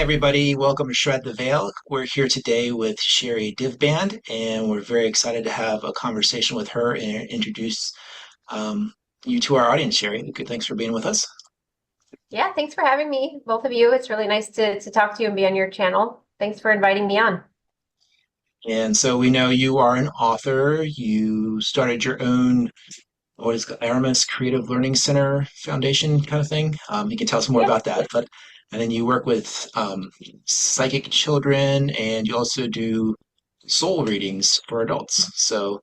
everybody. Welcome to Shred the Veil. We're here today with Sherri Divband, and we're very excited to have a conversation with her and introduce um, you to our audience, Sherri. Good, thanks for being with us. Yeah, thanks for having me, both of you. It's really nice to talk to you and be on your channel. Thanks for inviting me on. And so we know you are an author. You started your own, what is it, Aramis Creative Learning Center Foundation kind of thing. You can tell us more Yep. about that. But and then you work with psychic children, and you also do soul readings for adults. So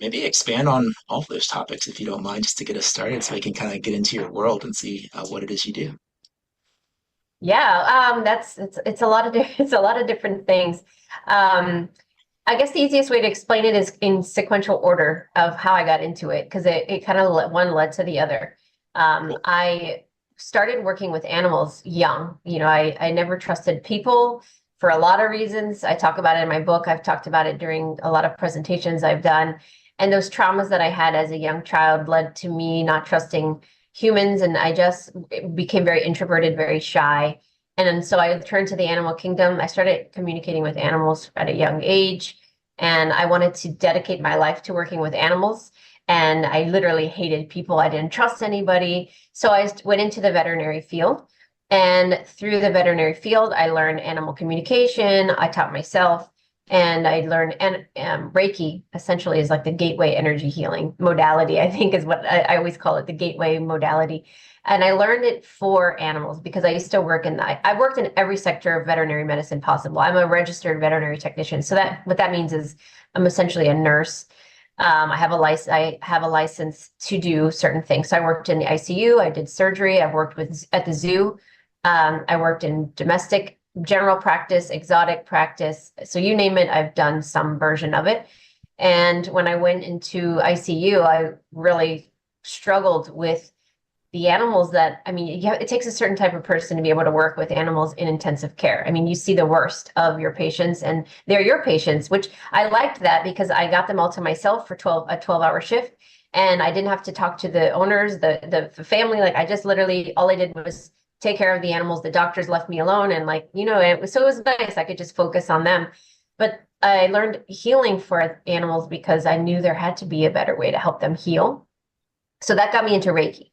maybe expand on all of those topics if you don't mind, just to get us started, so we can kind of get into your world and see what it is you do. Yeah, that's it's a lot of it's a lot of different things. Um, I guess the easiest way to explain it is in sequential order of how I got into it, because it kind of one led to the other. Cool. I started working with animals young. I never trusted people for a lot of reasons. I talk about it in my book. I've talked about it during a lot of presentations I've done. And those traumas that I had as a young child led to me not trusting humans. And I just became very introverted, very shy. And then so I turned to the animal kingdom. I started communicating with animals at a young age, and I wanted to dedicate my life to working with animals. And I literally hated people. I didn't trust anybody. So I went into the veterinary field. And through the veterinary field, I learned animal communication. I taught myself, and I learned, and Reiki essentially is like the gateway energy healing modality, I think is what I always call it, the gateway modality. And I learned it for animals because I used to work I've worked in every sector of veterinary medicine possible. I'm a registered veterinary technician. So what that means is I'm essentially a nurse. I have a license to do certain things. So I worked in the ICU, I did surgery, I've worked at the zoo. I worked in domestic general practice, exotic practice. So you name it, I've done some version of it. And when I went into ICU, I really struggled with the animals it takes a certain type of person to be able to work with animals in intensive care. I mean, you see the worst of your patients, and they're your patients, which I liked that because I got them all to myself for a 12-hour shift. And I didn't have to talk to the owners, the family. Like I just literally, all I did was take care of the animals. The doctors left me alone. And so it was nice. I could just focus on them. But I learned healing for animals because I knew there had to be a better way to help them heal. So that got me into Reiki.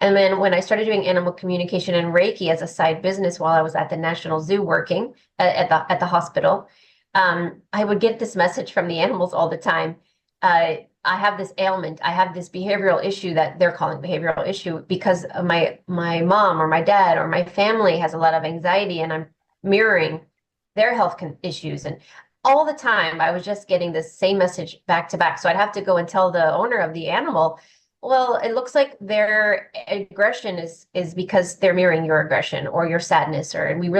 And then when I started doing animal communication and Reiki as a side business while I was at the National Zoo working at the hospital, I would get this message from the animals all the time. I have this ailment. I have this behavioral issue that they're calling behavioral issue because of my mom or my dad or my family has a lot of anxiety, and I'm mirroring their issues. And all the time, I was just getting this same message back to back. So I'd have to go and tell the owner of the animal, well, it looks like their aggression is because they're mirroring your aggression or your sadness, and you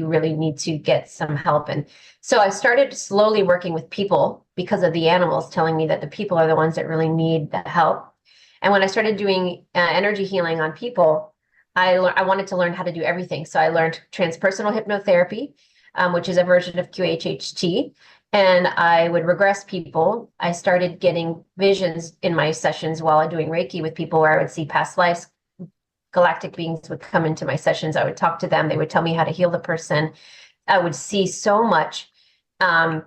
really need to get some help. And so I started slowly working with people because of the animals telling me that the people are the ones that really need the help. And when I started doing energy healing on people, I wanted to learn how to do everything. So I learned transpersonal hypnotherapy, which is a version of QHHT, and I would regress people. I started getting visions in my sessions while I'm doing Reiki with people where I would see past lives. Galactic beings would come into my sessions. I would talk to them. They would tell me how to heal the person. I would see so much. Um,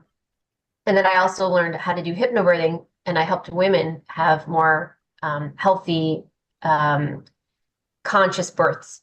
and then I also learned how to do hypnobirthing, and I helped women have more healthy, conscious births.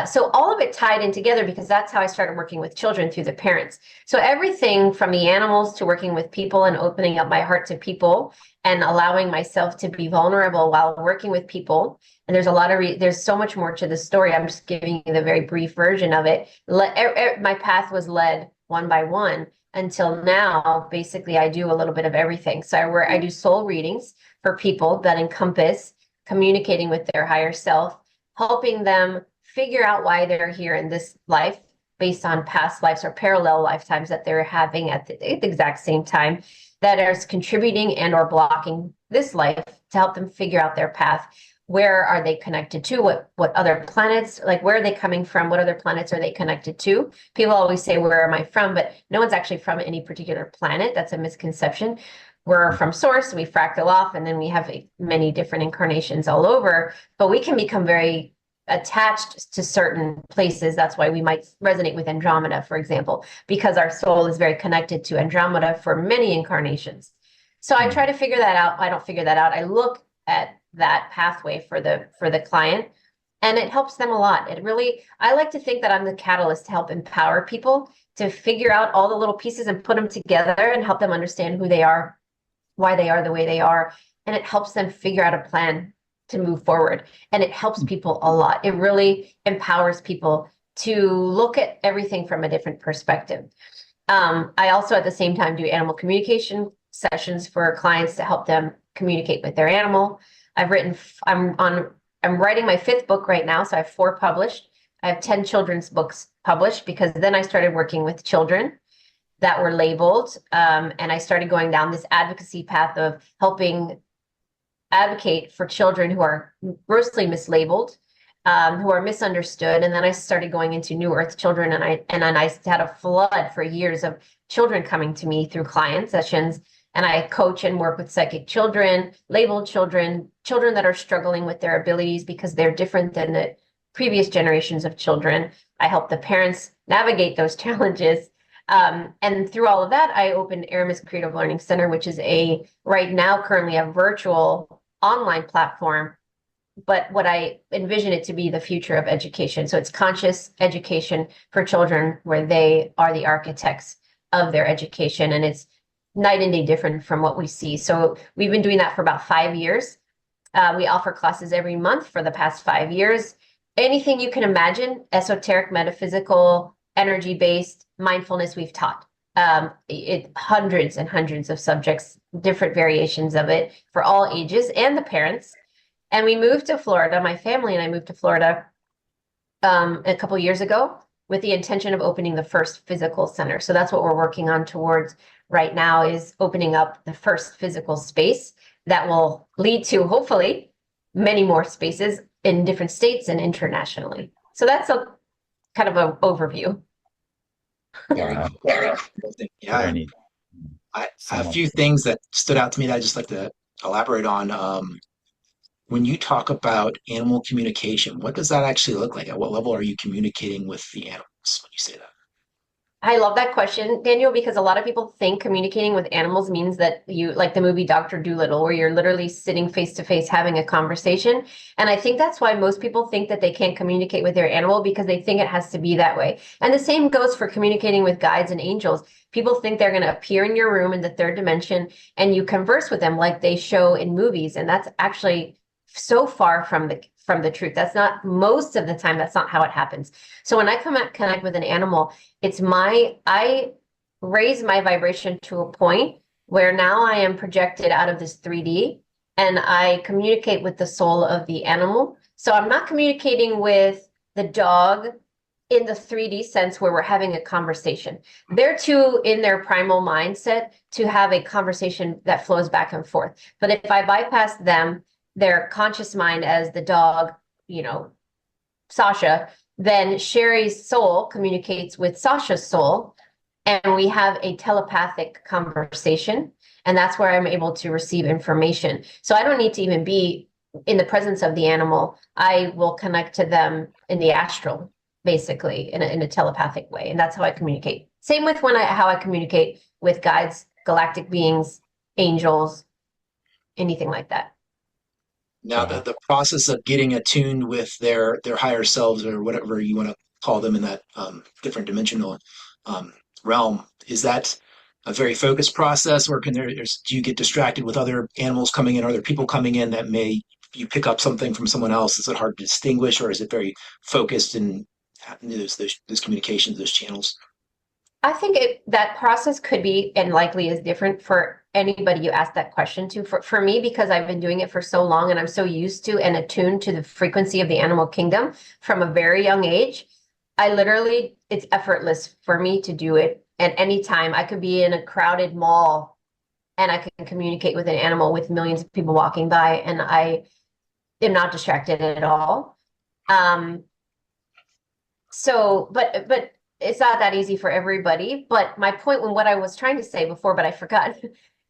So all of it tied in together because that's how I started working with children through the parents. So everything from the animals to working with people and opening up my heart to people and allowing myself to be vulnerable while working with people. And there's a lot of there's so much more to the story. I'm just giving you the very brief version of it. My path was led one by one until now. Basically, I do a little bit of everything. So I do soul readings for people that encompass communicating with their higher self, helping them figure out why they're here in this life based on past lives or parallel lifetimes that they're having at the exact same time, that is contributing and or blocking this life, to help them figure out their path. Where are they connected to? What other planets, like where are they coming from? What other planets are they connected to? People always say, where am I from? But no one's actually from any particular planet. That's a misconception. We're from source, we fractal off, and then we have many different incarnations all over, but we can become very attached to certain places. That's why we might resonate with Andromeda, for example, because our soul is very connected to Andromeda for many incarnations. So I try to figure that out. I don't figure that out. I look at that pathway for the client, and it helps them a lot. It really, I like to think that I'm the catalyst to help empower people to figure out all the little pieces and put them together and help them understand who they are, why they are the way they are, and it helps them figure out a plan to move forward. And it helps people a lot. It really empowers people to look at everything from a different perspective. I also, at the same time, do animal communication sessions for clients to help them communicate with their animal. I've written, I'm writing my fifth book right now, so I have four published. I have 10 children's books published because then I started working with children that were labeled. And I started going down this advocacy path of helping advocate for children who are grossly mislabeled, who are misunderstood. And then I started going into New Earth children, and then I had a flood for years of children coming to me through client sessions. And I coach and work with psychic children, labeled children, children that are struggling with their abilities because they're different than the previous generations of children. I help the parents navigate those challenges. And through all of that, I opened Aramis Creative Learning Center, which is right now currently a virtual online platform, but what I envision it to be the future of education. So it's conscious education for children where they are the architects of their education. And it's night and day different from what we see. So we've been doing that for about 5 years. We offer classes every month for the past 5 years. Anything you can imagine, esoteric, metaphysical, energy-based, mindfulness, we've taught. Hundreds and hundreds of subjects, different variations of it for all ages and the parents. And we moved to Florida, my family and I moved to Florida a couple years ago with the intention of opening the first physical center. So that's what we're working on towards right now, is opening up the first physical space that will lead to hopefully many more spaces in different states and internationally. So that's a kind of an overview. Very Wow, cool. Yeah, very neat. I So a much. few things that stood out to me that I just like to elaborate on. When you talk about animal communication, what does that actually look like? At what level are you communicating with the animals when you say that? I love that question, Daniel, because a lot of people think communicating with animals means that you, like the movie Dr. Dolittle, where you're literally sitting face to face having a conversation. And I think that's why most people think that they can't communicate with their animal, because they think it has to be that way. And the same goes for communicating with guides and angels. People think they're going to appear in your room in the third dimension and you converse with them like they show in movies. And that's actually so far from the truth. That's not, most of the time, that's not how it happens. So when I connect with an animal, I raise my vibration to a point where now I am projected out of this 3D and I communicate with the soul of the animal. So I'm not communicating with the dog in the 3D sense where we're having a conversation. They're too in their primal mindset to have a conversation that flows back and forth. But if I bypass them, their conscious mind as the dog, you know, Sasha, then Sherri's soul communicates with Sasha's soul, and we have a telepathic conversation. And that's where I'm able to receive information. So I don't need to even be in the presence of the animal. I will connect to them in the astral, basically, in a telepathic way. And that's how I communicate. Same with how I communicate with guides, galactic beings, angels, anything like that. Now, Wow. the process of getting attuned with their higher selves or whatever you want to call them in that different dimensional um, realm, is that a very focused process, or do you get distracted with other animals coming in, or other people coming in that may you pick up something from someone else? Is it hard to distinguish, or is it very focused in those communications, those channels? I think that process could be and likely is different for anybody you ask that question to. For me, because I've been doing it for so long and I'm so used to and attuned to the frequency of the animal kingdom from a very young age, it's effortless for me to do it at any time. I could be in a crowded mall and I can communicate with an animal with millions of people walking by, and I am not distracted at all. Um, but it's not that easy for everybody. But my point, when what I was trying to say before, but I forgot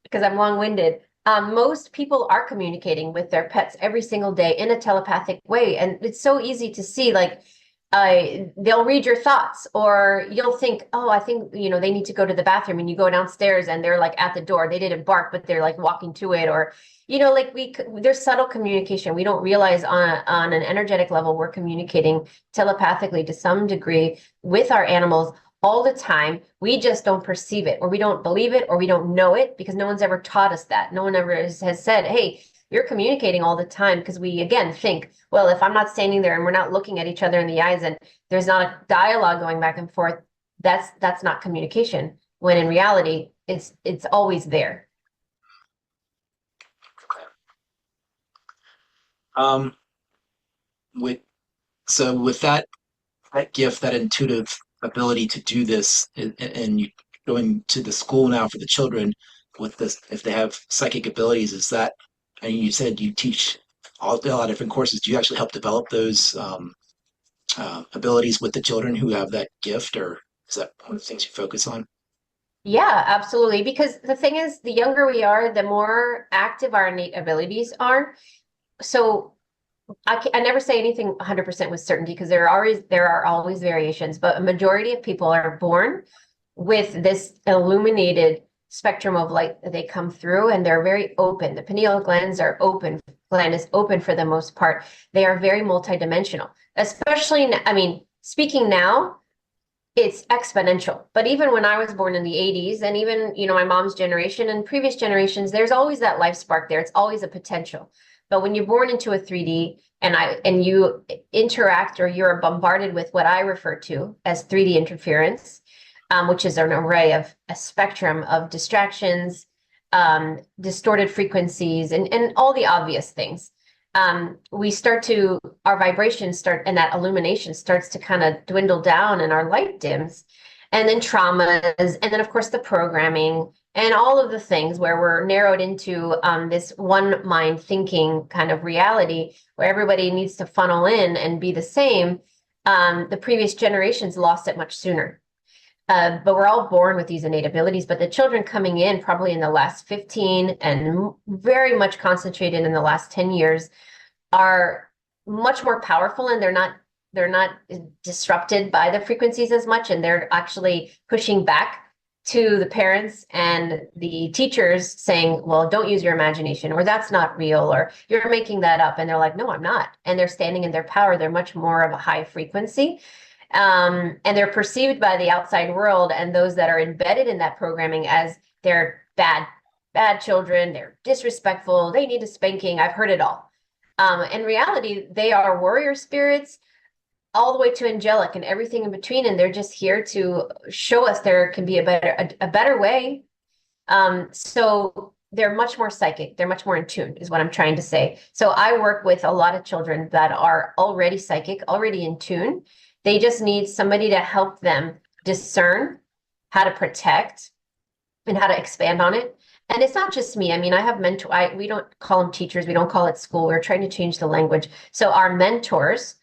because I'm long-winded. Most people are communicating with their pets every single day in a telepathic way. And it's so easy to see, like, they'll read your thoughts, or you'll think, oh, I think, they need to go to the bathroom. And you go downstairs and they're like at the door. They didn't bark, but they're like walking to it. Or, like there's subtle communication. We don't realize on an energetic level, we're communicating telepathically to some degree with our animals all the time. We just don't perceive it, or we don't believe it, or we don't know it, because no one's ever taught us that. No one ever has said, hey, you're communicating all the time, because we again think, well, if I'm not standing there and we're not looking at each other in the eyes and there's not a dialogue going back and forth, that's not communication. When in reality, it's always there. Um, with with that gift, that intuitive ability to do this, and you going to the school now for the children with this, if they have psychic abilities, is that, and you said you teach a lot of different courses. Do you actually help develop those abilities with the children who have that gift, or is that one of the things you focus on? Yeah, absolutely. Because the thing is, the younger we are, the more active our innate abilities are. So I never say anything 100% with certainty, because there are always variations, but a majority of people are born with this illuminated spectrum of light that they come through, and they're very open. The pineal gland is open for the most part. They are very multidimensional, especially, I mean, speaking now, it's exponential. But even when I was born in the 80s, and even, my mom's generation and previous generations, there's always that life spark there. It's always a potential. But when you're born into a 3D, and you interact, or you're bombarded with what I refer to as 3D interference, which is an array of a spectrum of distractions, distorted frequencies, and all the obvious things. Our vibrations start, and that illumination starts to kind of dwindle down, and our light dims. And then traumas, and then, of course, the programming, and all of the things where we're narrowed into this one mind thinking kind of reality where everybody needs to funnel in and be the same. The previous generations lost it much sooner. But we're all born with these innate abilities. But the children coming in probably in the last 15, and very much concentrated in the last 10 years, are much more powerful, and they're not disrupted by the frequencies as much, and they're actually pushing back to the parents and the teachers, saying, well, don't use your imagination, or that's not real, or you're making that up. And they're like, no, I'm not. And they're standing in their power. They're much more of a high frequency. And they're perceived by the outside world and those that are embedded in that programming as they're bad children. They're disrespectful. They need a spanking. I've heard it all. In reality, they are warrior spirits, all the way to angelic and everything in between, and they're just here to show us there can be a better way. So they're much more psychic. They're much more in tune, is what I'm trying to say. So I work with a lot of children that are already psychic, already in tune. They just need somebody to help them discern how to protect and how to expand on it. And it's not just me. I mean, I have we don't call them teachers. We don't call it school. We're trying to change the language. So our mentors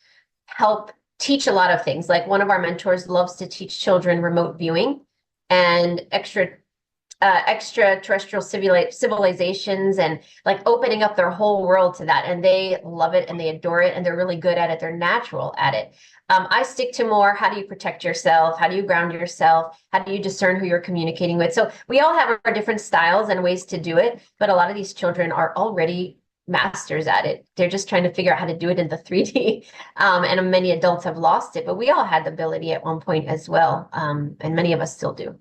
help teach a lot of things. Like, one of our mentors loves to teach children remote viewing and extraterrestrial civilizations, and like opening up their whole world to that. And they love it and they adore it, and they're really good at it. They're natural at it. I stick to more, how do you protect yourself? How do you ground yourself? How do you discern who you're communicating with? So we all have our different styles and ways to do it, but a lot of these children are already masters at it. They're just trying to figure out how to do it in the 3D. And many adults have lost it, but we all had the ability at one point as well. And many of us still do.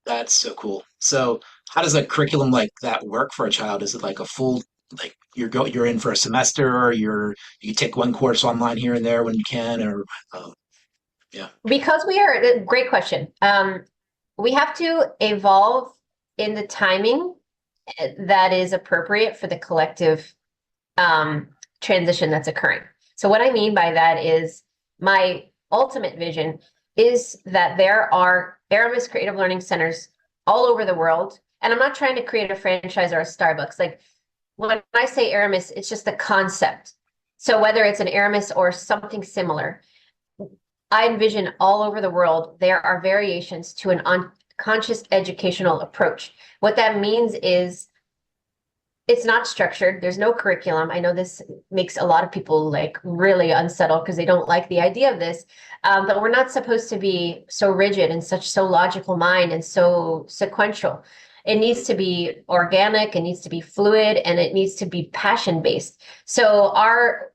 That's so cool. So, how does a curriculum like that work for a child? Is it like a full, like you're in for a semester, or you take one course online here and there when you can, or yeah. Because great question. We have to evolve in the timing that is appropriate for the collective transition that's occurring. So what I mean by that is, my ultimate vision is that there are Aramis Creative Learning Centers all over the world. And I'm not trying to create a franchise or a Starbucks. Like, when I say Aramis, it's just the concept. So whether it's an Aramis or something similar, I envision all over the world, there are variations to an unconscious educational approach. What that means is It's not structured. There's no curriculum. I know this makes a lot of people like really unsettled because they don't like the idea of this. But we're not supposed to be so rigid and such so logical mind and so sequential. It needs to be organic, it needs to be fluid, and it needs to be passion based. So our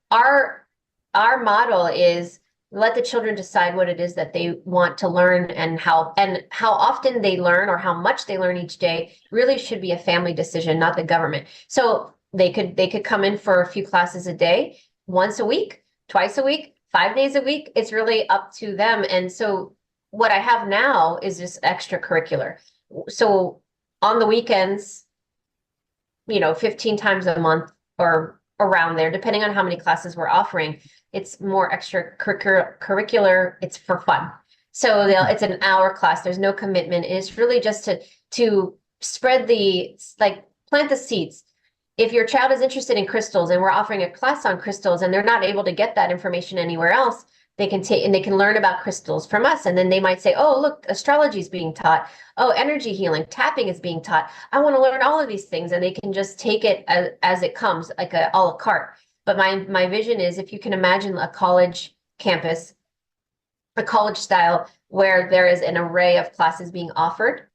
model is let the children decide what it is that they want to learn, and how often they learn or how much they learn each day really should be a family decision, not the government. So they could come in for a few classes a day, once a week, twice a week, 5 days a week. It's really up to them. And so what I have now is just extracurricular. So on the weekends, 15 times a month or around there, depending on how many classes we're offering. It's more extracurricular. It's for fun. So it's an hour class. There's no commitment. It's really just to spread like plant the seeds. If your child is interested in crystals and we're offering a class on crystals and they're not able to get that information anywhere else, they can take and they can learn about crystals from us. And then they might say, oh, look, astrology is being taught. Oh, energy healing, tapping is being taught. I want to learn all of these things. And they can just take it as it comes, like a la carte. But my vision is if you can imagine a college campus, a college style where there is an array of classes being offered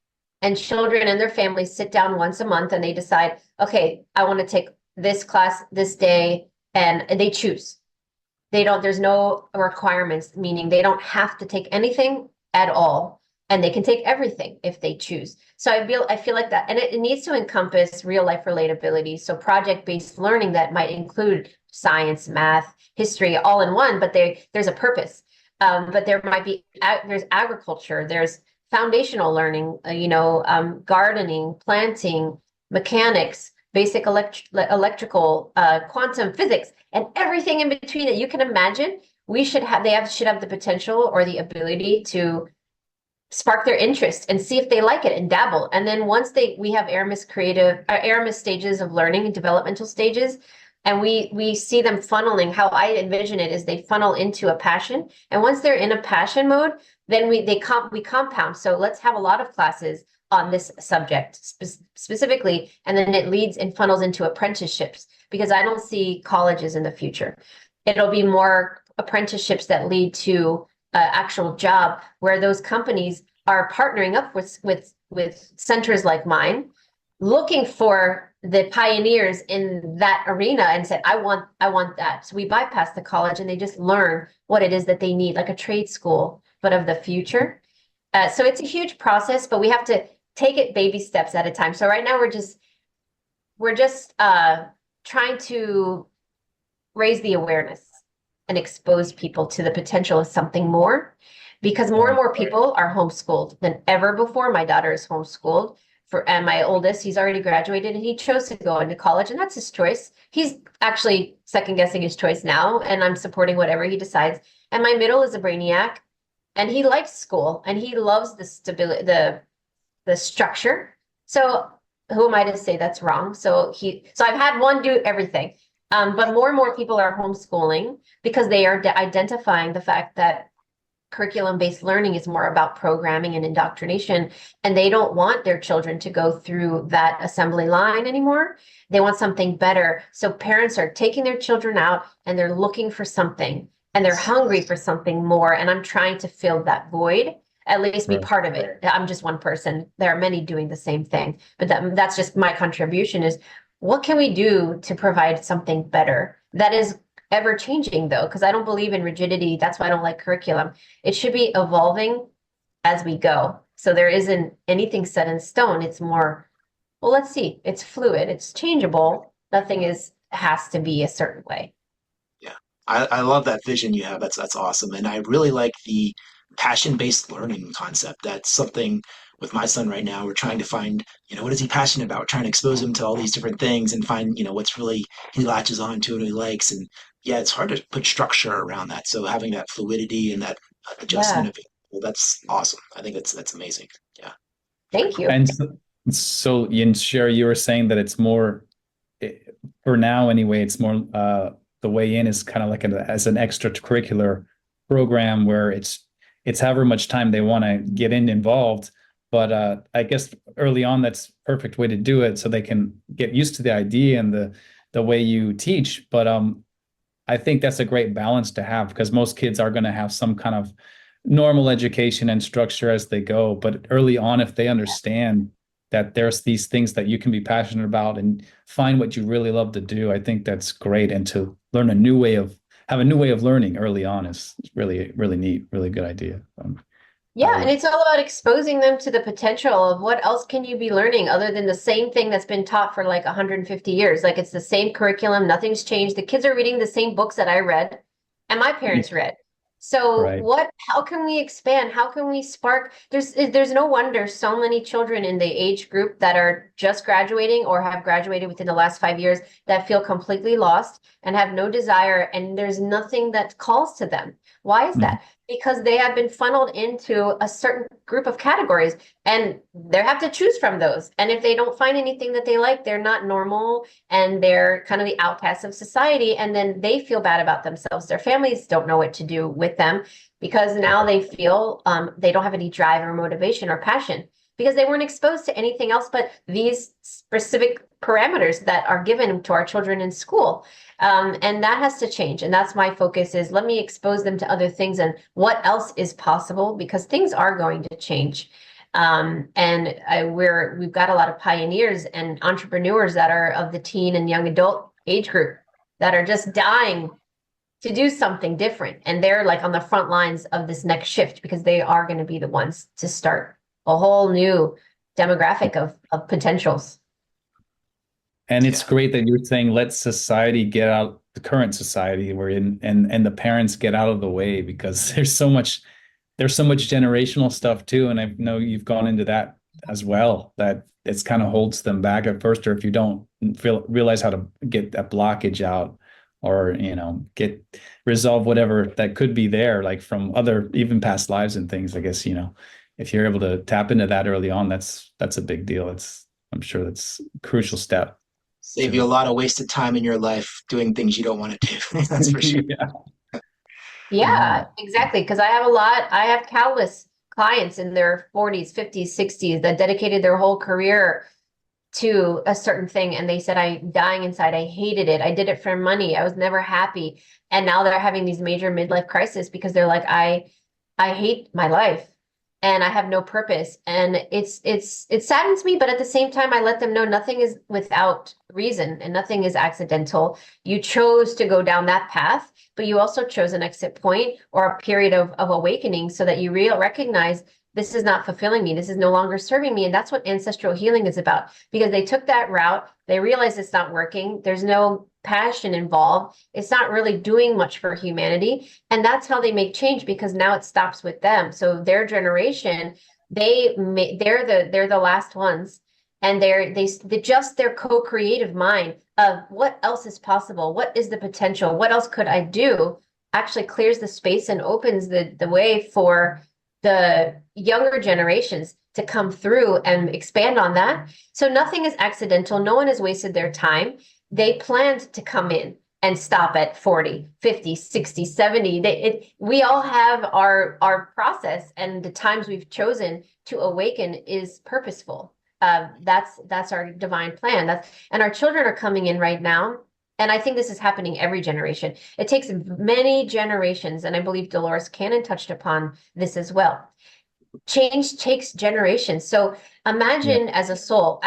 and children and their families sit down once a month and they decide, okay, I want to take this class this day, and they choose. There's no requirements, meaning they don't have to take anything at all, and they can take everything if they choose. So I feel like that, and it needs to encompass real life relatability. So project-based learning that might include science, math, history, all in one, but there's a purpose. But there might be there's agriculture, there's foundational learning, gardening, planting, mechanics, basic electrical, quantum physics, and everything in between that you can imagine. Should have the potential or the ability to spark their interest and see if they like it and dabble. And then once we have Aramis stages of learning and developmental stages, and we see them funneling. How I envision it is they funnel into a passion, and once they're in a passion mode, then we compound. So let's have a lot of classes on this subject specifically, and then it leads and funnels into apprenticeships, because I don't see colleges in the future. It'll be more apprenticeships that lead to actual job, where those companies are partnering up with centers like mine, looking for the pioneers in that arena and said, I want that. So we bypass the college and they just learn what it is that they need, like a trade school, but of the future. So it's a huge process, but we have to take it baby steps at a time. So right now we're just trying to raise the awareness and expose people to the potential of something more, because more and more people are homeschooled than ever before. My daughter is homeschooled and my oldest, he's already graduated and he chose to go into college, and that's his choice. He's actually second guessing his choice now, and I'm supporting whatever he decides. And my middle is a brainiac, and he likes school and he loves the stability, the structure. So who am I to say that's wrong? So I've had one do everything. But more and more people are homeschooling because they are identifying the fact that curriculum-based learning is more about programming and indoctrination, and they don't want their children to go through that assembly line anymore. They want something better. So parents are taking their children out and they're looking for something, and they're hungry for something more. And I'm trying to fill that void, at least be part of it. I'm just one person. There are many doing the same thing, but that's just my contribution is, what can we do to provide something better that is ever changing, though? Because I don't believe in rigidity. That's why I don't like curriculum. It should be evolving as we go. So there isn't anything set in stone. It's more, well, let's see. It's fluid. It's changeable. Nothing has to be a certain way. Yeah, I love that vision you have. That's awesome, and I really like the passion-based learning concept. That's something with my son right now. We're trying to find, what is he passionate about? We're trying to expose him to all these different things and find, what's really he latches on to and he likes. And yeah, it's hard to put structure around that. So having that fluidity and that adjustment Yeah. of it, well, that's awesome. I think that's amazing. Yeah, very Thank cool. you. And Sherry, you were saying that it's more, for now anyway, it's more the way in is kind of like as an extracurricular program where it's however much time they want to get involved, But I guess early on, that's perfect way to do it, so they can get used to the idea and the way you teach. But I think that's a great balance to have, because most kids are going to have some kind of normal education and structure as they go. But early on, if they understand that there's these things that you can be passionate about and find what you really love to do, I think that's great. And to learn have a new way of learning early on is really, really neat, really good idea. Yeah, and it's all about exposing them to the potential of what else can you be learning other than the same thing that's been taught for like 150 years. Like it's the same curriculum, nothing's changed. The kids are reading the same books that I read and my parents read. So Right. how can we expand? How can we spark? There's no wonder so many children in the age group that are just graduating or have graduated within the last 5 years that feel completely lost and have no desire, and there's nothing that calls to them. Why is that? Because they have been funneled into a certain group of categories and they have to choose from those. And if they don't find anything that they like, they're not normal and they're kind of the outcasts of society. And then they feel bad about themselves. Their families don't know what to do with them because now they feel they don't have any drive or motivation or passion because they weren't exposed to anything else but these specific parameters that are given to our children in school. And that has to change. And that's my focus is let me expose them to other things and what else is possible because things are going to change. We've got a lot of pioneers and entrepreneurs that are of the teen and young adult age group that are just dying to do something different. And they're like on the front lines of this next shift because they are going to be the ones to start a whole new demographic of potentials. And it's Yeah. great that you're saying let society get out, the current society we're in, and the parents get out of the way, because there's so much generational stuff too. And I know you've gone into that as well, that it's kind of holds them back at first, or if you don't realize how to get that blockage out, or get resolve whatever that could be there, like from other even past lives and things. I guess if you're able to tap into that early on, that's a big deal. I'm sure that's a crucial step Save you a to lot of wasted time in your life doing things you don't want to do. That's for sure. yeah. Yeah, Yeah. exactly. Because I have countless clients in their 40s, 50s, 60s that dedicated their whole career to a certain thing. And they said, I'm dying inside. I hated it. I did it for money. I was never happy. And now they're having these major midlife crises because they're like, I hate my life and I have no purpose. And it saddens me, but at the same time, I let them know nothing is without reason and nothing is accidental. You chose to go down that path, but you also chose an exit point or a period of awakening so that you recognize this is not fulfilling me. This is no longer serving me. And that's what ancestral healing is about because they took that route. They realized it's not working. There's no passion involved. It's not really doing much for humanity. And that's how they make change because now it stops with them. So their generation, they're the last ones. And they just their co-creative mind of what else is possible? What is the potential? What else could I do? Actually clears the space and opens the way for the younger generations to come through and expand on that. So nothing is accidental. No one has wasted their time. They planned to come in and stop at 40, 50, 60, 70. We all have our process and the times we've chosen to awaken is purposeful. That's our divine plan. And our children are coming in right now. And I think this is happening every generation. It takes many generations, and I believe Dolores Cannon touched upon this as well. Change takes generations. So Yeah. imagine as a soul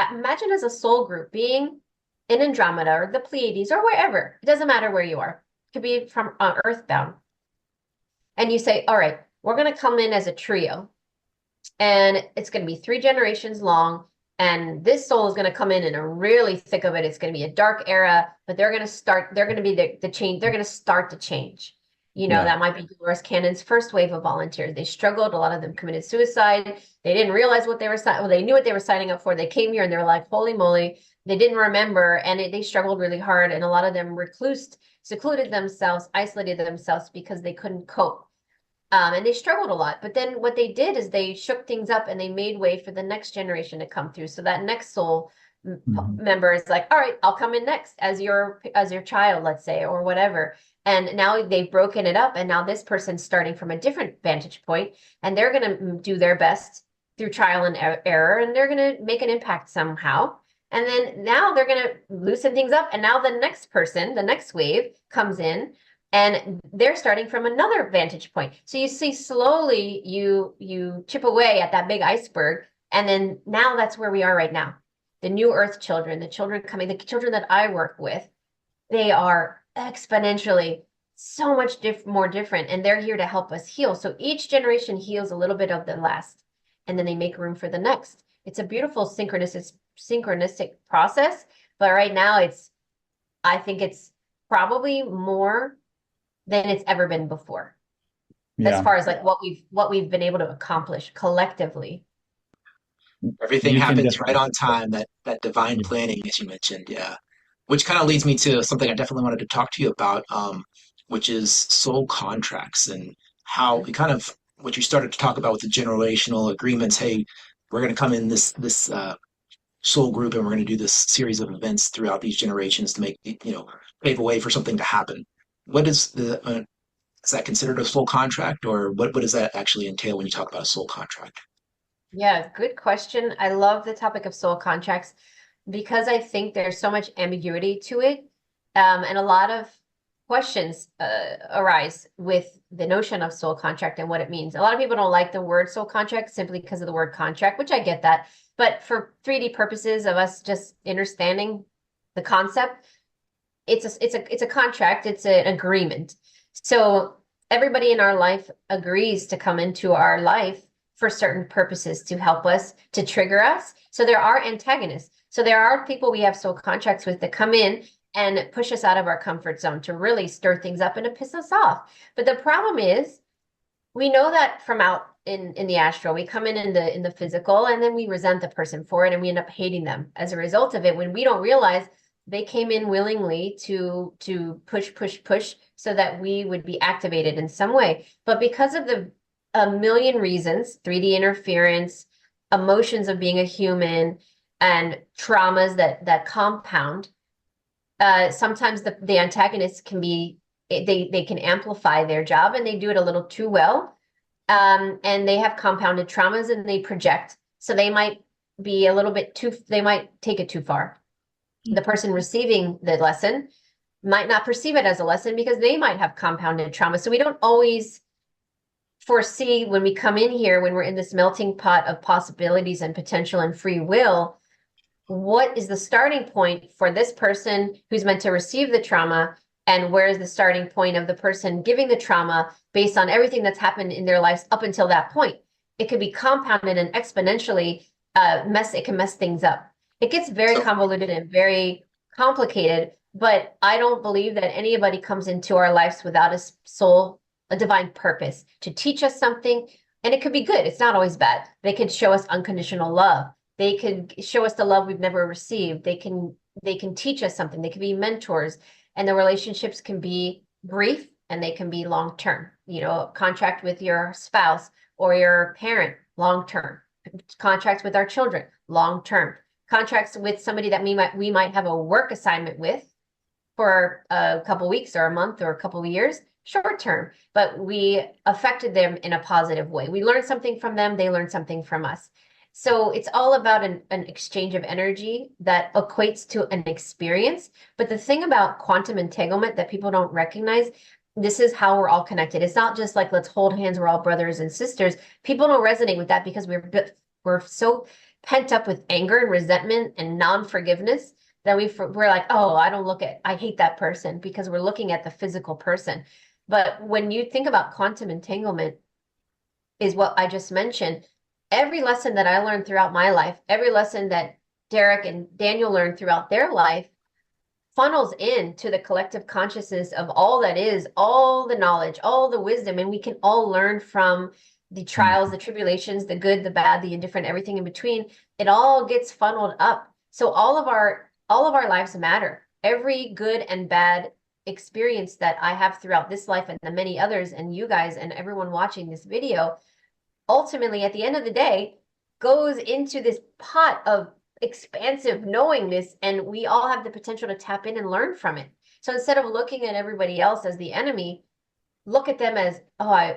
group being in Andromeda or the Pleiades or wherever. It doesn't matter where you are. It could be from Earthbound. And you say, all right, we're going to come in as a trio, and it's going to be 3 generations long. And this soul is going to come in a really thick of it. It's going to be a dark era, but they're going to be the change. They're going to start to change. Yeah. That might be Dolores Cannon's first wave of volunteers. They struggled. A lot of them committed suicide. They didn't realize what they were signing. Well, they knew what they were signing up for. They came here and they were like, holy moly. They didn't remember. And they struggled really hard. And a lot of them secluded themselves, isolated themselves because they couldn't cope. And they struggled a lot. But then what they did is they shook things up and they made way for the next generation to come through. So that next soul member is like, all right, I'll come in next as your child, let's say, or whatever. And now they've broken it up. And now this person's starting from a different vantage point and they're going to do their best through trial and error, and they're going to make an impact somehow. And then now they're going to loosen things up. And now the next person, the next wave comes in, and they're starting from another vantage point. So you see slowly you chip away at that big iceberg. And then now that's where we are right now. The new earth children, the children coming, the children that I work with, they are exponentially so much more different, and they're here to help us heal. So each generation heals a little bit of the last, and then they make room for the next. It's a beautiful synchronistic process, but right now I think it's probably more than it's ever been before, as Yeah. far as like what we've been able to accomplish collectively. Everything You can happens right definitely. on time, that divine planning, as you mentioned, yeah. Which kind of leads me to something I definitely wanted to talk to you about, which is soul contracts and how we kind of what you started to talk about with the generational agreements. Hey, we're going to come in this soul group and we're going to do this series of events throughout these generations to make pave a way for something to happen. What is that considered a soul contract, or what does that actually entail when you talk about a soul contract? Yeah, good question. I love the topic of soul contracts because I think there's so much ambiguity to it, and a lot of questions arise with the notion of soul contract and what it means. A lot of people don't like the word soul contract simply because of the word contract, which I get that. But for 3D purposes of us just understanding the concept, it's a contract, it's an agreement. So everybody in our life agrees to come into our life for certain purposes to help us, to trigger us. So there are antagonists. So there are people we have soul contracts with that come in and push us out of our comfort zone to really stir things up and to piss us off. But the problem is we know that from out in the astral, we come in the physical, and then we resent the person for it, and we end up hating them as a result of it when we don't realize they came in willingly to push so that we would be activated in some way. But because of the a million reasons, 3D interference, emotions of being a human, and traumas that compound, sometimes the antagonists can be they can amplify their job, and they do it a little too well. And they have compounded traumas, and they project. So they might be a little bit too, they might take it too far. The person receiving the lesson might not perceive it as a lesson because they might have compounded trauma. So we don't always foresee when we come in here, when we're in this melting pot of possibilities and potential and free will, what is the starting point for this person who's meant to receive the trauma, and where is the starting point of the person giving the trauma based on everything that's happened in their lives up until that point. It could be compounded and exponentially it can mess things up. It gets very So, convoluted and very complicated, but I don't believe that anybody comes into our lives without a soul, a divine purpose to teach us something. And it could be good. It's not always bad. They can show us unconditional love. They can show us the love we've never received. They can teach us something. They can be mentors, and the relationships can be brief and they can be long term. Contract with your spouse or your parent, long term. Contracts with our children, long term. Contracts with somebody that we might have a work assignment with for a couple weeks or a month or a couple of years, short term, but we affected them in a positive way. We learned something from them, they learned something from us. So it's all about an exchange of energy that equates to an experience. But the thing about quantum entanglement that people don't recognize, this is how we're all connected. It's not just like, let's hold hands, we're all brothers and sisters. People don't resonate with that because we're so pent up with anger and resentment and non-forgiveness that we're like, oh, I hate that person, because we're looking at the physical person. But when you think about quantum entanglement, is what I just mentioned. Every lesson that I learned throughout my life, every lesson that Derek and Daniel learned throughout their life, funnels into the collective consciousness of all that is, all the knowledge, all the wisdom, and we can all learn from the trials, the tribulations, the good, the bad, the indifferent, everything in between. It all gets funneled up. So all of our lives matter. Every good and bad experience that I have throughout this life and the many others, and you guys and everyone watching this video, ultimately at the end of the day goes into this pot of expansive knowingness, and we all have the potential to tap in and learn from it. So instead of looking at everybody else as the enemy, look at them as, oh,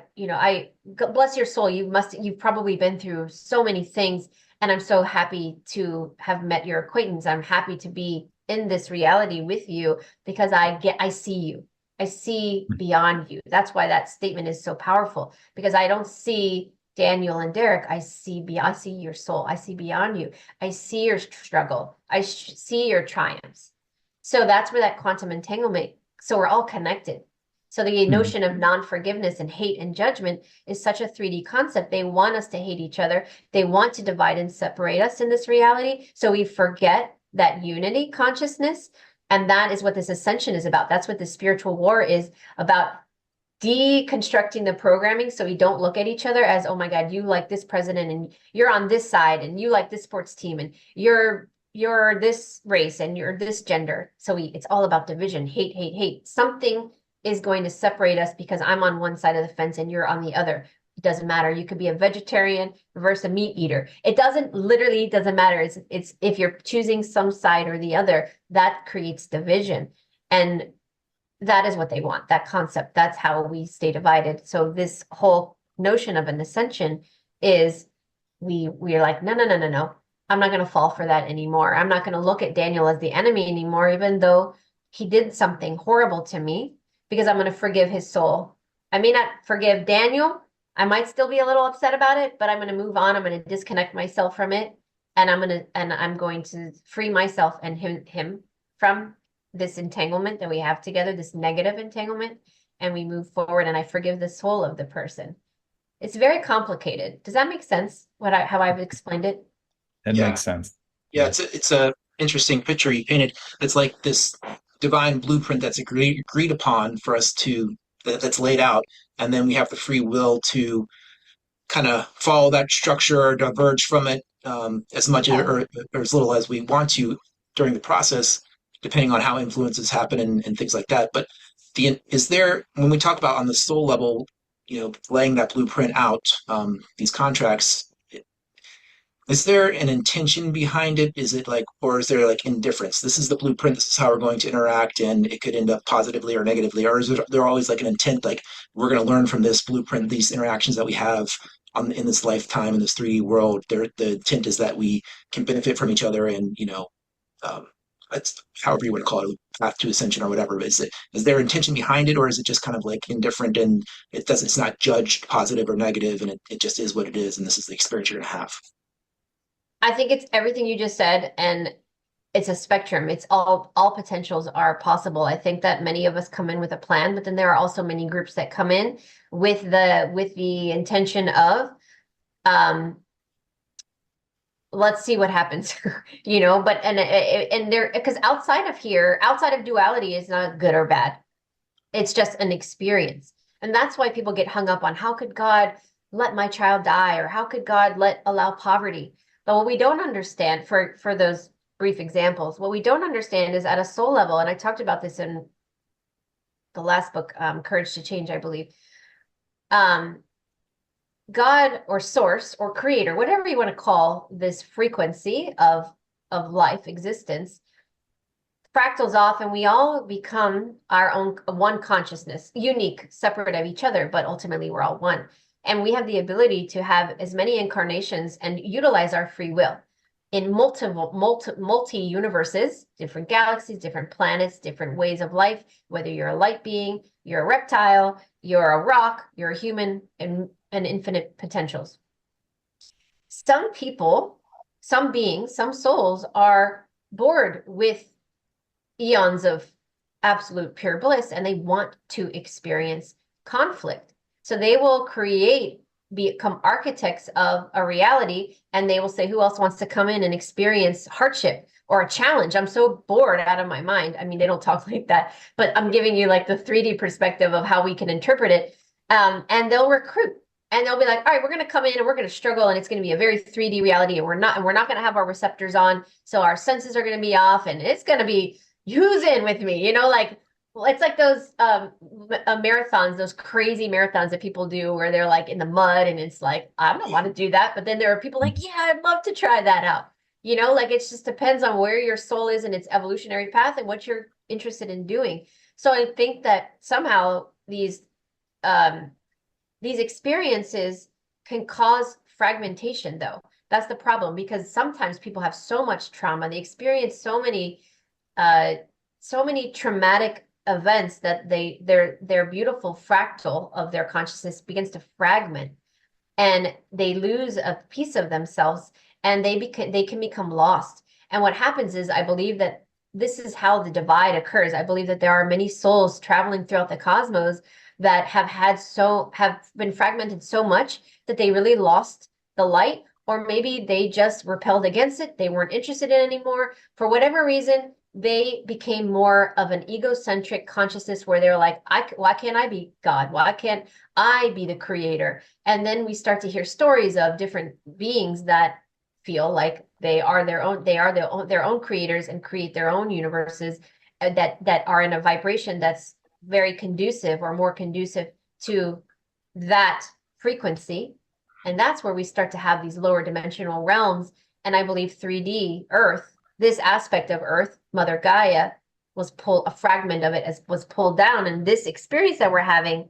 bless your soul. You've probably been through so many things, and I'm so happy to have met your acquaintance. I'm happy to be in this reality with you because I see you. I see beyond you. That's why that statement is so powerful, because I don't see Daniel and Derek. I see your soul. I see beyond you. I see your struggle. See your triumphs. So that's where that quantum entanglement, so we're all connected. So the Mhm. notion of non-forgiveness and hate and judgment is such a 3D concept. They want us to hate each other. They want to divide and separate us in this reality. So we forget that unity consciousness. And that is what this ascension is about. That's what the spiritual war is about, deconstructing the programming so we don't look at each other as, oh my God, you like this president and you're on this side and you like this sports team and you're this race and you're this gender. So it's all about division, hate, hate, hate. Something is going to separate us because I'm on one side of the fence and you're on the other. It doesn't matter. You could be a vegetarian versus a meat eater. It doesn't matter. It's if you're choosing some side or the other, that creates division. And that is what they want, that concept. That's how we stay divided. So this whole notion of an ascension is we are like, no, no, no, no, no. I'm not going to fall for that anymore. I'm not going to look at Daniel as the enemy anymore, even though he did something horrible to me, because I'm going to forgive his soul. I may not forgive Daniel. I might still be a little upset about it, but I'm going to move on. I'm going to disconnect myself from it. And I'm going to free myself and him from this entanglement that we have together, this negative entanglement, and we move forward and I forgive the soul of the person. It's very complicated. Does that make sense? How I've explained it? That Yeah. makes sense. Yeah, Yes. it's a interesting picture you painted. It's like this divine blueprint that's agreed upon for us to that's laid out, and then we have the free will to kind of follow that structure or diverge from it as much Yeah. or as little as we want to during the process, depending on how influences happen and things like that. But is there, when we talk about on the soul level, laying that blueprint out, these contracts, is there an intention behind it? Is it like, or is there like indifference? This is the blueprint. This is how we're going to interact, and it could end up positively or negatively. Or is there always like an intent, like we're going to learn from this blueprint, these interactions that we have in this lifetime in this 3D world? The intent is that we can benefit from each other, and um, it's however you want to call it, path to ascension or whatever. But is there intention behind it, or is it just kind of like indifferent and it's not judged positive or negative, and it just is what it is, and this is the experience you're going to have? I think it's everything you just said, and it's a spectrum. It's all potentials are possible. I think that many of us come in with a plan, but then there are also many groups that come in with the intention of um let's see what happens. But and there, because outside of duality is not good or bad. It's just an experience. And that's why people get hung up on, how could God let my child die, or how could God allow poverty? But what we don't understand, for those brief examples, what we don't understand is at a soul level, and I talked about this in the last book, Courage to Change, I believe. God or source or creator, whatever you want to call this frequency of life existence, fractals off and we all become our own one consciousness, unique, separate of each other, but ultimately we're all one. And we have the ability to have as many incarnations and utilize our free will in multi universes, different galaxies, different planets, different ways of life, whether you're a light being, you're a reptile, you're a rock, you're a human, and infinite potentials. Some people, some beings, some souls are bored with eons of absolute pure bliss and they want to experience conflict. So they will become architects of a reality, and they will say, who else wants to come in and experience hardship or a challenge? I'm so bored out of my mind. I mean, they don't talk like that, but I'm giving you like the 3D perspective of how we can interpret it. And they'll recruit. And they'll be like, all right, we're going to come in and we're going to struggle, and it's going to be a very 3D reality, and we're not going to have our receptors on, so our senses are going to be off, and it's going to be, who's in with me? Like, well, it's like those marathons, those crazy marathons that people do where they're like in the mud, and it's like, I don't want to do that. But then there are people like, yeah, I'd love to try that out. Like it just depends on where your soul is in its evolutionary path and what you're interested in doing. So I think that somehow these these experiences can cause fragmentation, though. That's the problem, because sometimes people have so much trauma, they experience uh, so many traumatic events that their beautiful fractal of their consciousness begins to fragment, and they lose a piece of themselves, and they can become lost. And what happens is, I believe that this is how the divide occurs. I believe that there are many souls traveling throughout the cosmos that have been fragmented so much that they really lost the light, or maybe they just repelled against it. They weren't interested in it anymore. For whatever reason, they became more of an egocentric consciousness where they're like, why can't I be God? Why can't I be the creator? And then we start to hear stories of different beings that feel like their own creators and create their own universes, that are in a vibration that's very conducive, or more conducive to that frequency. And that's where we start to have these lower dimensional realms. And I believe 3D Earth, this aspect of Earth, Mother Gaia, a fragment of it was pulled down. And this experience that we're having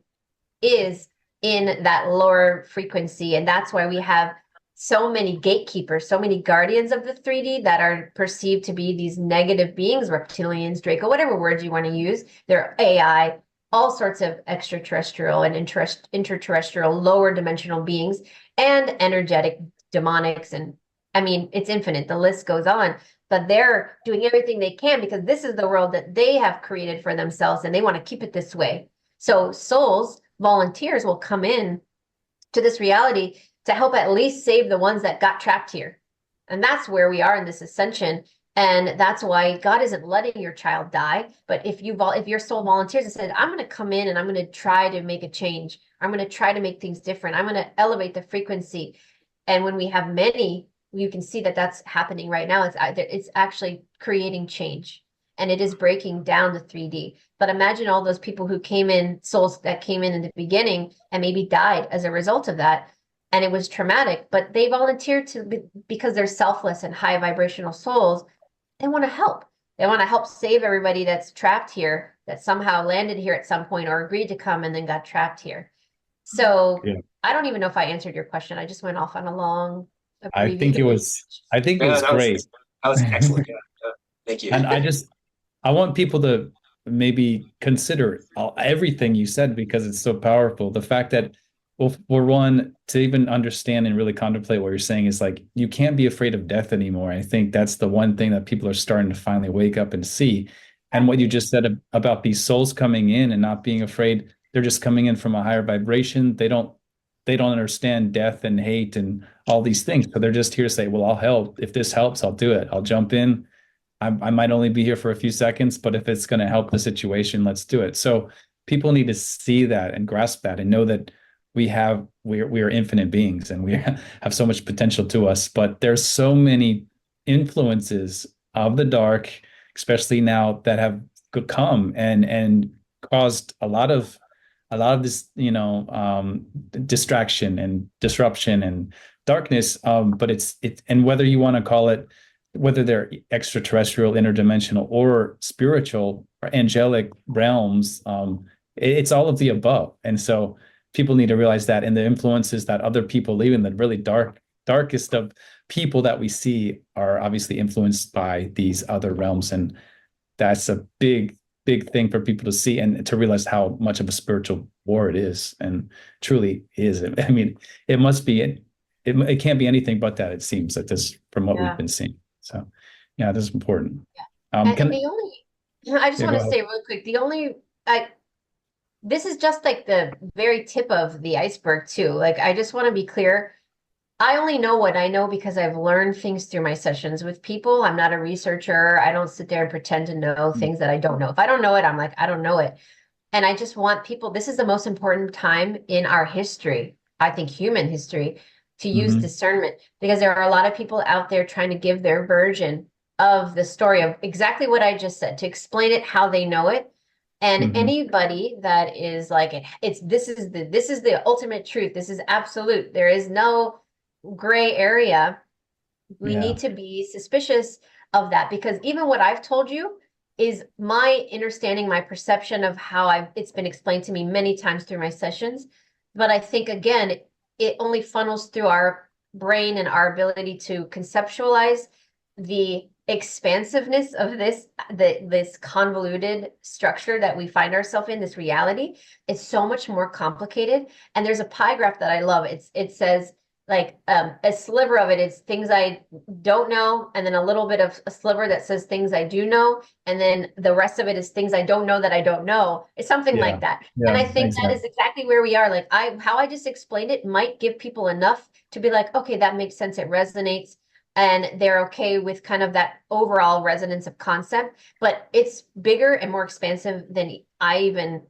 is in that lower frequency. And that's why we have so many gatekeepers, so many guardians of the 3D that are perceived to be these negative beings, reptilians, Draco, whatever words you want to use. They're AI, all sorts of extraterrestrial and interterrestrial lower dimensional beings, and energetic demonics. And I mean, it's infinite. The list goes on. But they're doing everything they can because this is the world that they have created for themselves, and they want to keep it this way. So souls, volunteers, will come in to this reality to help at least save the ones that got trapped here. And that's where we are in this ascension. And that's why God isn't letting your child die. But if your soul volunteers and said, I'm going to come in and I'm going to try to make a change, I'm going to try to make things different, I'm going to elevate the frequency. And when we have many, you can see that that's happening right now. It's actually creating change, and it is breaking down the 3D. But imagine all those people who came in, souls that came in the beginning and maybe died as a result of that. And it was traumatic, but they volunteered because they're selfless and high vibrational souls. They want to help. They want to help save everybody that's trapped here, that somehow landed here at some point or agreed to come and then got trapped here. So Yeah. I don't even know if I answered your question. I just went off on a long I think it abbreviated. was I think it Yeah, was great. that was excellent. Yeah, yeah. Thank you. And I want people to maybe consider everything you said because it's so powerful. The fact that, well, for one, to even understand and really contemplate what you're saying is like, you can't be afraid of death anymore. I think that's the one thing that people are starting to finally wake up and see. And what you just said about these souls coming in and not being afraid, they're just coming in from a higher vibration. They don't understand death and hate and all these things. So they're just here to say, well, I'll help. If this helps, I'll do it. I'll jump in. I might only be here for a few seconds, but if it's going to help the situation, let's do it. So people need to see that and grasp that and know that we are infinite beings and we have so much potential to us. But there's so many influences of the dark, especially now, that have come and caused a lot of this, distraction and disruption and darkness. But it's and whether you want to call it, whether they're extraterrestrial, interdimensional, or spiritual or angelic realms, it's all of the above. And so people need to realize that, and the influences that other people, even the really darkest of people that we see, are obviously influenced by these other realms. And that's a big thing for people to see and to realize how much of a spiritual war it is, and truly is. I mean, it must be, it can't be anything but that, it seems, like this, from what we've been seeing. So yeah, this is important. And the only, I just Yeah, want go to ahead. say real quick, this is just like the very tip of the iceberg too. Like, I just want to be clear. I only know what I know because I've learned things through my sessions with people. I'm not a researcher. I don't sit there and pretend to know things that I don't know. If I don't know it, I'm like, I don't know it. And I just want people, this is the most important time in our history, I think human history, to use Mhm. discernment, because there are a lot of people out there trying to give their version of the story of exactly what I just said, to explain it how they know it. And Mhm. anybody that is like, this is the ultimate truth. This is absolute. There is no gray area. We Yeah. need to be suspicious of that, because even what I've told you, is my understanding, my perception of how it's been explained to me many times through my sessions. But I think, again, it only funnels through our brain and our ability to conceptualize the expansiveness of this convoluted structure that we find ourselves in, this reality. It's so much more complicated. And there's a pie graph that I love. It says, like, a sliver of it is things I don't know, and then a little bit of a sliver that says things I do know, and then the rest of it is things I don't know that I don't know. It's something Yeah. like that. And Yeah, I think that exactly. is exactly where we are. Like, how I just explained it might give people enough to be like, okay, that makes sense, it resonates, and they're okay with kind of that overall resonance of concept. But it's bigger and more expansive than I even,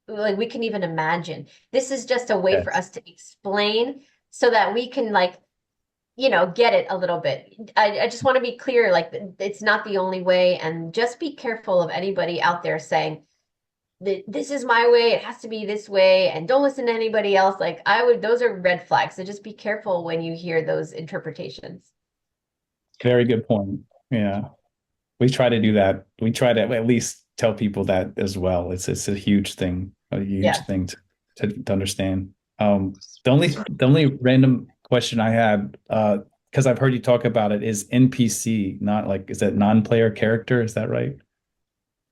like, we can even imagine. This is just a way for Yes. us to explain so that we can, like, get it a little bit. I just want to be clear, like, it's not the only way, and just be careful of anybody out there saying this is my way, it has to be this way, and don't listen to anybody else. Like, those are red flags. So just be careful when you hear those interpretations. Very good point. Yeah. We try to do that. We try to at least tell people that as well. It's a huge Yeah. thing to understand. The only random question I had, because I've heard you talk about it, is NPC, not like, is that non-player character? Is that right?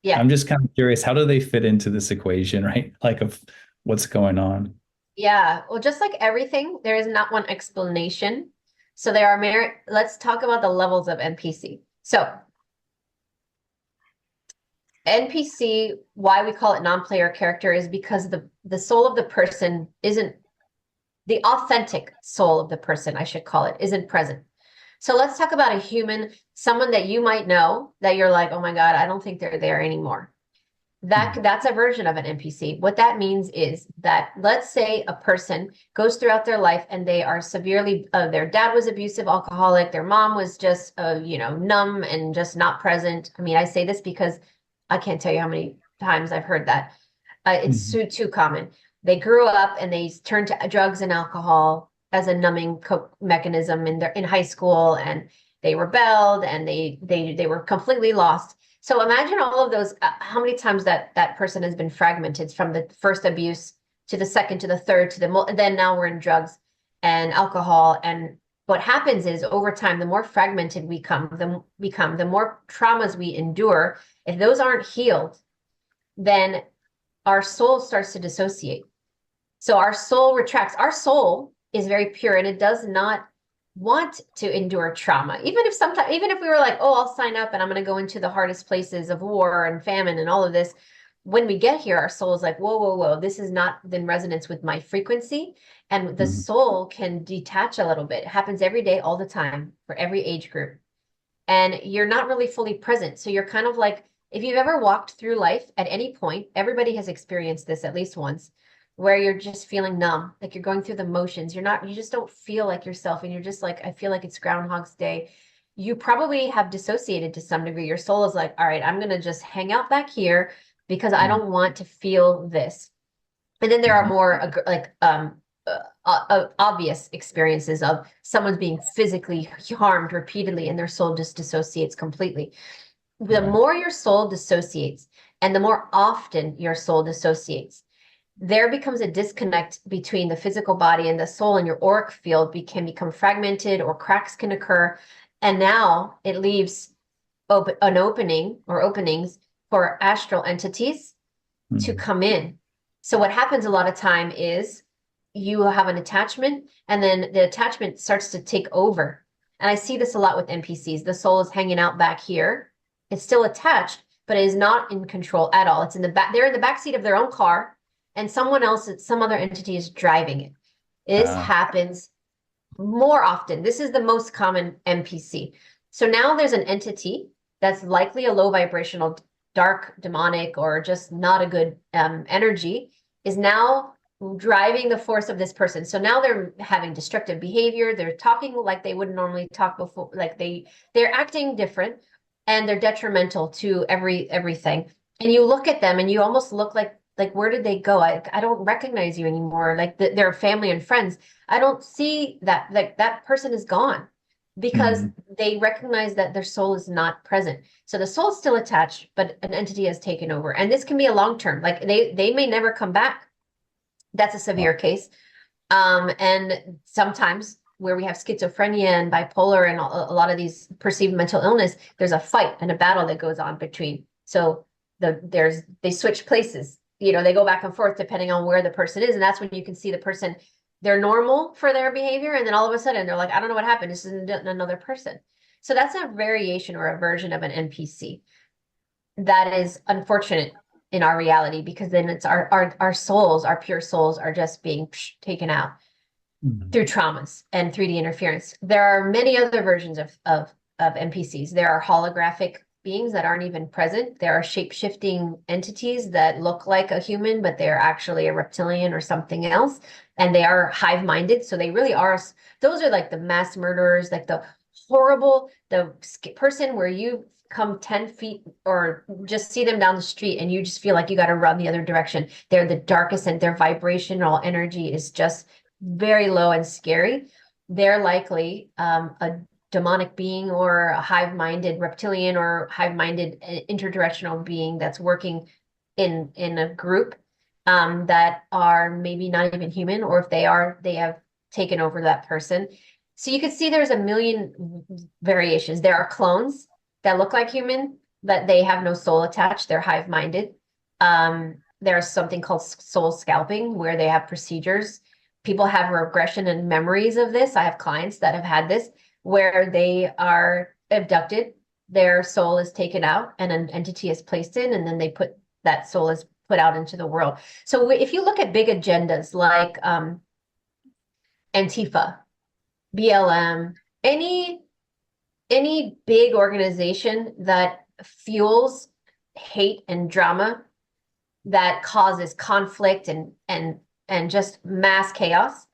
Yeah. I'm just kind of curious, how do they fit into this equation, right? Like, of what's going on? Yeah. Well, just like everything, there is not one explanation. So there are let's talk about the levels of NPC. So NPC, why we call it non-player character, is because the soul of the person isn't, the authentic soul of the person, I should call it, isn't present. So let's talk about a human, someone that you might know that you're like, oh my God, I don't think they're there anymore. That's a version of an NPC. What that means is that, let's say a person goes throughout their life and they are severely, their dad was abusive, alcoholic, their mom was just, numb and just not present. I mean, I say this because I can't tell you how many times I've heard that. It's Mhm. too common. They grew up and they turned to drugs and alcohol as a numbing mechanism in high school, and they rebelled, and they were completely lost. So imagine all of those, how many times that person has been fragmented from the first abuse to the second to the third to then now we're in drugs and alcohol. And what happens is, over time, the more fragmented the more traumas we endure. If those aren't healed, then our soul starts to dissociate. So our soul retracts. Our soul is very pure, and it does not want to endure trauma. Even if we were like, oh, I'll sign up and I'm going to go into the hardest places of war and famine and all of this. When we get here, our soul is like, whoa, whoa, whoa, this is not in resonance with my frequency. And the Mhm. soul can detach a little bit. It happens every day, all the time, for every age group, and you're not really fully present. So you're kind of like, if you've ever walked through life at any point, everybody has experienced this at least once, where you're just feeling numb, like you're going through the motions. You just don't feel like yourself. And you're just like, I feel like it's Groundhog's Day. You probably have dissociated to some degree. Your soul is like, all right, I'm going to just hang out back here because I Mhm. don't want to feel this. And then there are Mhm. more like obvious experiences of someone's being physically harmed repeatedly and their soul just dissociates completely. The Right. more your soul dissociates and the more often your soul dissociates, there becomes a disconnect between the physical body and the soul, and your auric field can become fragmented, or cracks can occur. And now it leaves an opening or openings for astral entities to Mhm. come in. So what happens a lot of time is you have an attachment, and then the attachment starts to take over. And I see this a lot with NPCs. The soul is hanging out back here. It's still attached, but it is not in control at all. It's in the back. They're in the back seat of their own car, and some other entity is driving it. This Ah, happens more often. This is the most common NPC. So now there's an entity that's likely a low vibrational, dark, demonic, or just not a good energy, is now driving the force of this person. So now they're having destructive behavior. They're talking like they wouldn't normally talk before, like they're acting different, and they're detrimental to everything. And you look at them and you almost look like, where did they go? I don't recognize you anymore. Like, their family and friends, I don't see that, like, that person is gone. because Mhm. they recognize that their soul is not present. So the soul is still attached, but an entity has taken over. And this can be a long term, like they may never come back. That's a severe case. And sometimes where we have schizophrenia and bipolar and a lot of these perceived mental illness, there's a fight and a battle that goes on between. So they switch places. They go back and forth depending on where the person is, and that's when you can see the person. They're normal for their behavior, and then all of a sudden they're like, I don't know what happened. This is another person. So that's a variation or a version of an NPC. That is unfortunate in our reality, because then it's our souls, our pure souls, are just being taken out Mhm. through traumas and 3D interference. There are many other versions of NPCs. There are holographic beings that aren't even present. There are shape-shifting entities that look like a human, but they're actually a reptilian or something else. And they are hive-minded. So they really are, those are like the mass murderers, like the horrible, the person where you come 10 feet or just see them down the street and you just feel like you got to run the other direction. They're the darkest, and their vibrational energy is just very low and scary. They're likely a demonic being or a hive-minded reptilian or hive-minded interdirectional being that's working in a group that are maybe not even human, or if they are, they have taken over that person. So you can see there's a million variations. There are clones that look like human, but they have no soul attached. They're hive-minded. There's something called soul scalping, where they have procedures. People have regression and memories of this. I have clients that have had this, where they are abducted, their soul is taken out, and an entity is placed in, and then that soul is put out into the world. So if you look at big agendas like Antifa, BLM, any any big organization that fuels hate and drama, that causes conflict and just mass chaos,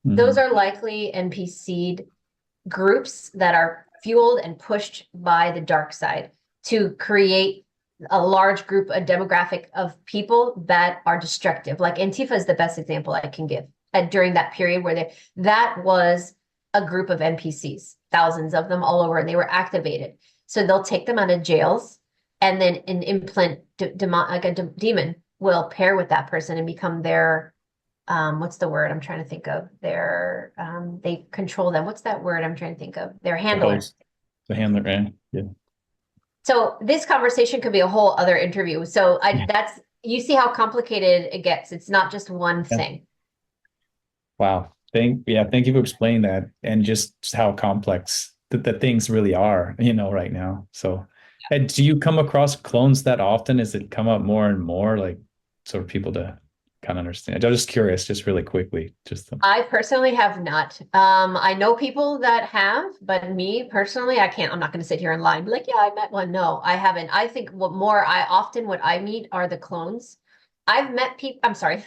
those Mhm. are likely NPC'd groups that are fueled and pushed by the dark side to create a large group, a demographic of people that are destructive. Like Antifa is the best example I can give. During that period where that was a group of NPCs, thousands of them all over, and they were activated. So they'll take them out of jails, and then an implant, like a demon will pair with that person and become their what's the word I'm trying to think of? They control them. What's that word I'm trying to think of? Their The handler. host, the handler, yeah. So this conversation could be a whole other interview. So Yeah. you see how complicated it gets. It's not just one Yeah. thing. Wow. Thank you for explaining that, and just how complex the things really are, right now. So, and do you come across clones that often? Does it come up more and more, like, sort of people to kind of understand? I'm just curious, just really quickly, I personally have not. I know people that have, but me personally, I can't. I'm not going to sit here and lie and be like, yeah, I met one. No, I haven't. I think what I meet are the clones. I've met people, I'm sorry,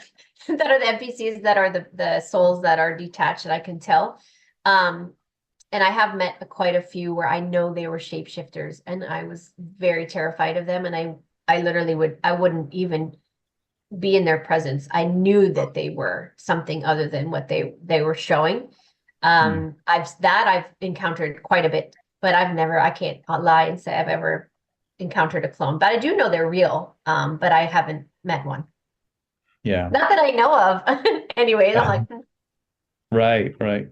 that are the NPCs, that are the souls that are detached, that I can tell. Um, and I have met quite a few where I know they were shapeshifters, and I was very terrified of them. And I literally I wouldn't even be in their presence. I knew that they were something other than what they were showing. Hmm. I've encountered quite a bit, but I can't lie and say I've ever encountered a clone. But I do know they're real. But I haven't met one. Yeah. Not that I know of. Anyways, I'm like, Right, right.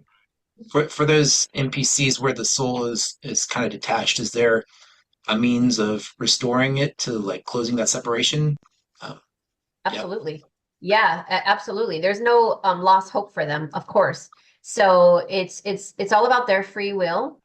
For those NPCs where the soul is kind of detached, is there a means of restoring it to like closing that separation? Um, yeah. absolutely. Yeah, absolutely. There's no lost hope for them, of course. So it's all about their free will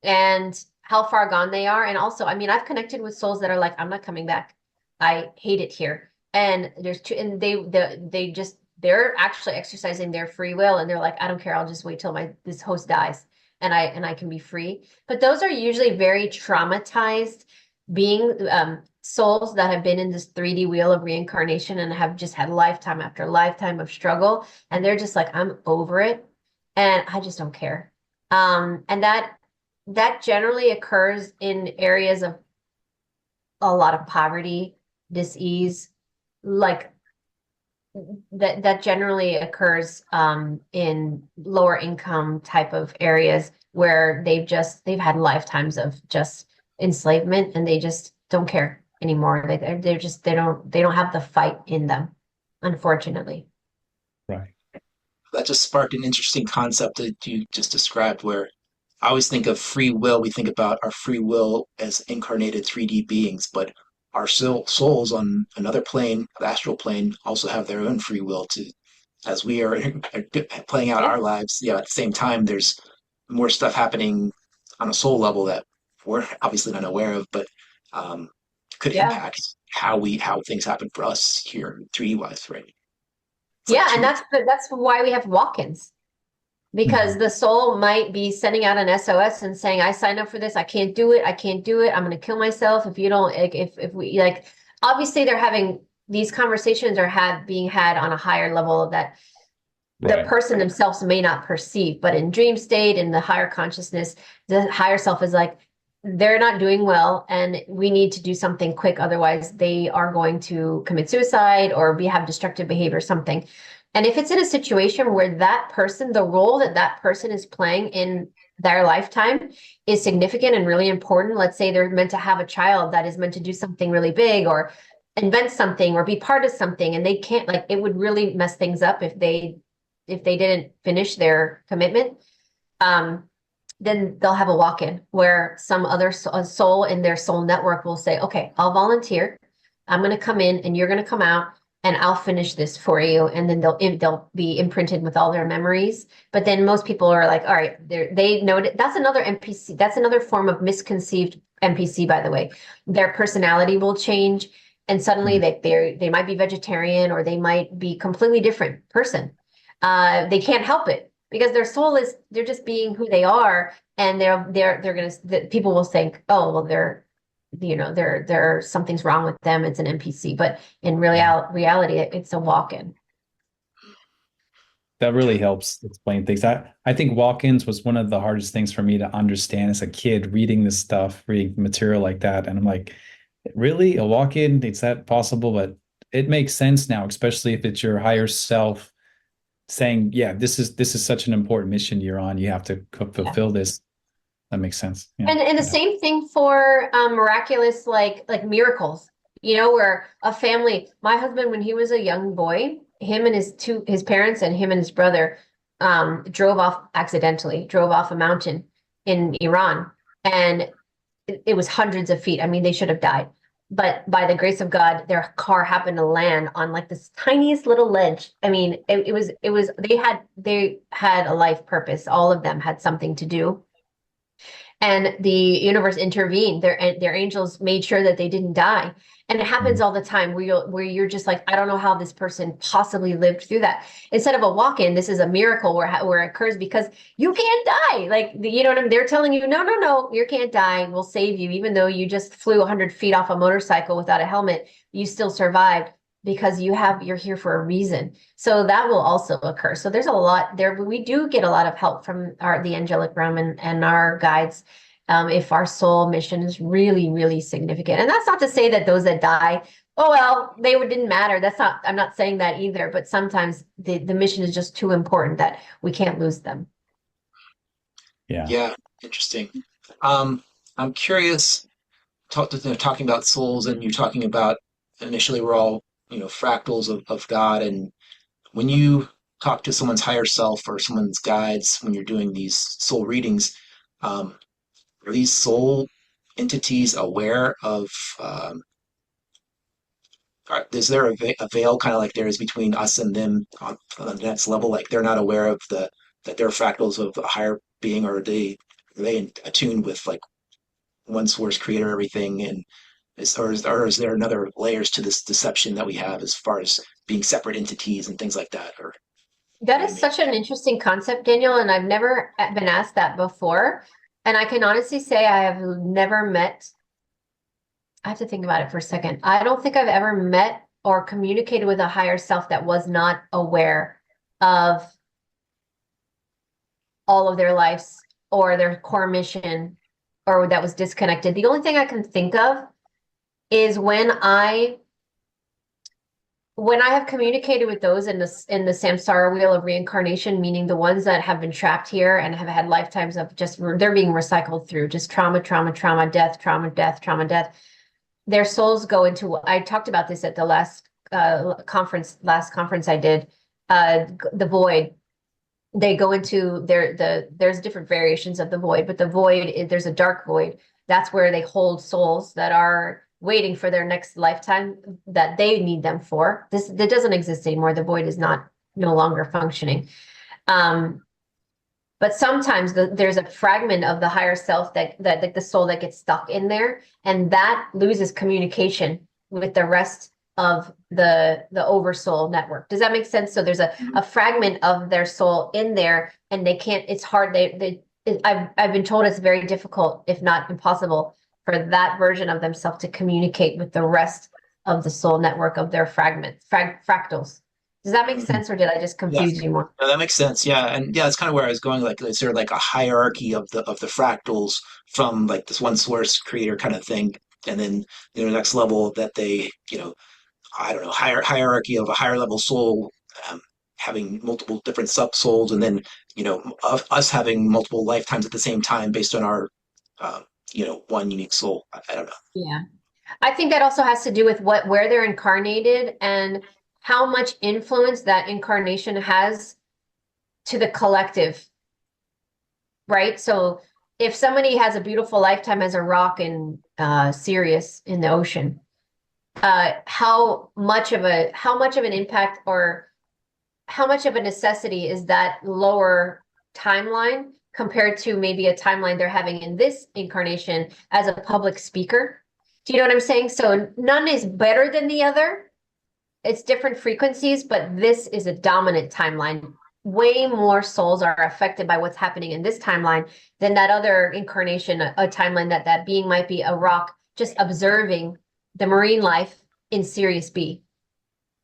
and how far gone they are. And also, I mean, I've connected with souls that are like, I'm not coming back. I hate it here. And there's two, and they're actually exercising their free will, and they're like, I don't care. I'll just wait till this host dies, and I can be free. But those are usually very traumatized being souls that have been in this 3D wheel of reincarnation and have just had lifetime after lifetime of struggle, and they're just like, I'm over it, and I just don't care. And that generally occurs in areas of a lot of poverty, dis-ease, like that generally occurs in lower income type of areas where they've had lifetimes of just enslavement, and they just don't care anymore. They're just they don't have the fight in them, unfortunately. Right. That just sparked an interesting concept that you just described, where I always think of free will. We think about our free will as incarnated 3D beings, but our souls on another plane, the astral plane, also have their own free will to, as we are playing out Yeah. our lives. Yeah, at the same time, there's more stuff happening on a soul level that we're obviously not aware of, but um, could Yeah. impact how things happen for us here 3D wise, right? It's like Yeah, and two. that's why we have walk-ins. Because Mhm. the soul might be sending out an SOS and saying, I signed up for this, I can't do it, I can't do it, I'm going to kill myself if you don't, like, if we, like, obviously they're having these conversations are being had on a higher level that the Right. person themselves may not perceive, but in dream state, in the higher consciousness, the higher self is like, they're not doing well and we need to do something quick, otherwise they are going to commit suicide or have destructive behavior, something. And if it's in a situation where that person, the role that that person is playing in their lifetime is significant and really important, let's say they're meant to have a child that is meant to do something really big or invent something or be part of something, and they can't, like, it would really mess things up if they didn't finish their commitment. um then they'll have a walk-in where some other soul in their soul network will say, okay, I'll volunteer, I'm going to come in and you're going to come out, and I'll finish this for you. And then they'll be imprinted with all their memories. But then most people are like, all right, they know it. That's another NPC. That's another form of misconceived NPC, by the way. Their personality will change, and suddenly Mhm. they might be vegetarian, or they might be completely different person. They can't help it because their soul is, they're just being who they are, and they're gonna, people will think, oh well, they're something's wrong with them, it's an NPC, but in reality it's a walk-in. That really helps explain things. I think walk-ins was one of the hardest things for me to understand as a kid, reading this stuff, reading material like that. And I'm like, really? A walk-in? Is that possible? But it makes sense now, especially if it's your higher self saying, yeah, this is such an important mission you're on. You have to Yeah. fulfill this. That makes sense. Yeah. And the Yeah. same thing for miraculous, like miracles, where a family, my husband, when he was a young boy, him and his parents and him and his brother drove off accidentally, drove off a mountain in Iran. And it was hundreds of feet. I mean, they should have died. But by the grace of God, their car happened to land on like this tiniest little ledge. I mean, it was they had a life purpose. All of them had something to do, and the universe intervened. Their angels made sure that they didn't die. And it happens Mhm. all the time where you're just like, I don't know how this person possibly lived through that. Instead of a walk-in, this is a miracle where it occurs because you can't die. Like, you know what I mean? They're telling you, no, no, no, you can't die. We'll save you. Even though you just flew 100 feet off a motorcycle without a helmet, you still survived because you're here for a reason. So that will also occur. So there's a lot there. We do get a lot of help from the angelic realm and our guides, if our soul mission is really, really significant. And that's not to say that those that die, oh well, didn't matter. That's not, I'm not saying that either. But sometimes the mission is just too important that we can't lose them. Yeah. Yeah, interesting. Um, I'm curious, talking about souls, and you're talking about initially we're all, fractals of God. And when you talk to someone's higher self or someone's guides, when you're doing these soul readings, um, are these soul entities aware of, um, is there a veil kind of like there is between us and them on the next level? Like they're not aware of that they're fractals of a higher being, or are they attuned with like one source creator everything, and or is there another layers to this deception that we have as far as being separate entities and things like that? Or That you know what I is mean? such an interesting concept, Daniel, and I've never been asked that before. And I can honestly say I have never met, I have to think about it for a second. I don't think I've ever met or communicated with a higher self that was not aware of all of their lives or their core mission, or that was disconnected. The only thing I can think of is when I have communicated with those in the samsara wheel of reincarnation, meaning the ones that have been trapped here and have had lifetimes of just they're being recycled through just trauma, trauma, trauma, death, trauma, death, trauma, death. Their souls go into. I talked about this at the last conference I did. The void. They go into there's different variations of the void, but the void, there's a dark void. That's where they hold souls that are waiting for their next lifetime that they need them for. That doesn't exist anymore. The void is no longer functioning. But sometimes there's a fragment of the higher self that like the soul that gets stuck in there, and that loses communication with the rest of the oversoul network. Does that make sense? So there's a fragment of their soul in there, and they can't. It's hard. I've been told it's very difficult, if not impossible, for that version of themselves to communicate with the rest of the soul network of their fractals. Does that make sense, or did I just Yeah, confuse you more? no, that makes sense. Yeah, and yeah, that's kind of where I was going. Like, is there like a hierarchy of the fractals from like this one source creator kind of thing, and then the next level that they, I don't know, hierarchy of a higher level soul, having multiple different sub souls, and then of us having multiple lifetimes at the same time based on our, uh, one unique soul. I don't know. Yeah. I think that also has to do with where they're incarnated and how much influence that incarnation has to the collective, right? So if somebody has a beautiful lifetime as a rock in Sirius in the ocean, how much of an impact or how much of a necessity is that lower timeline compared to maybe a timeline they're having in this incarnation as a public speaker? Do you know what I'm saying? So none is better than the other. It's different frequencies, but this is a dominant timeline. Way more souls are affected by what's happening in this timeline than that other incarnation, a timeline that being might be a rock just observing the marine life in Sirius B.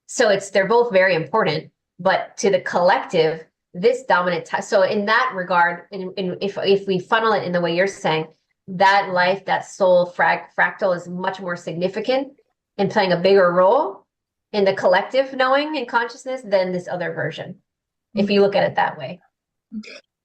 So they're both very important, but to the collective, this dominant so in that regard, if we funnel it in the way you're saying, that life, that soul fractal is much more significant and playing a bigger role in the collective knowing and consciousness than this other version, if you look at it that way.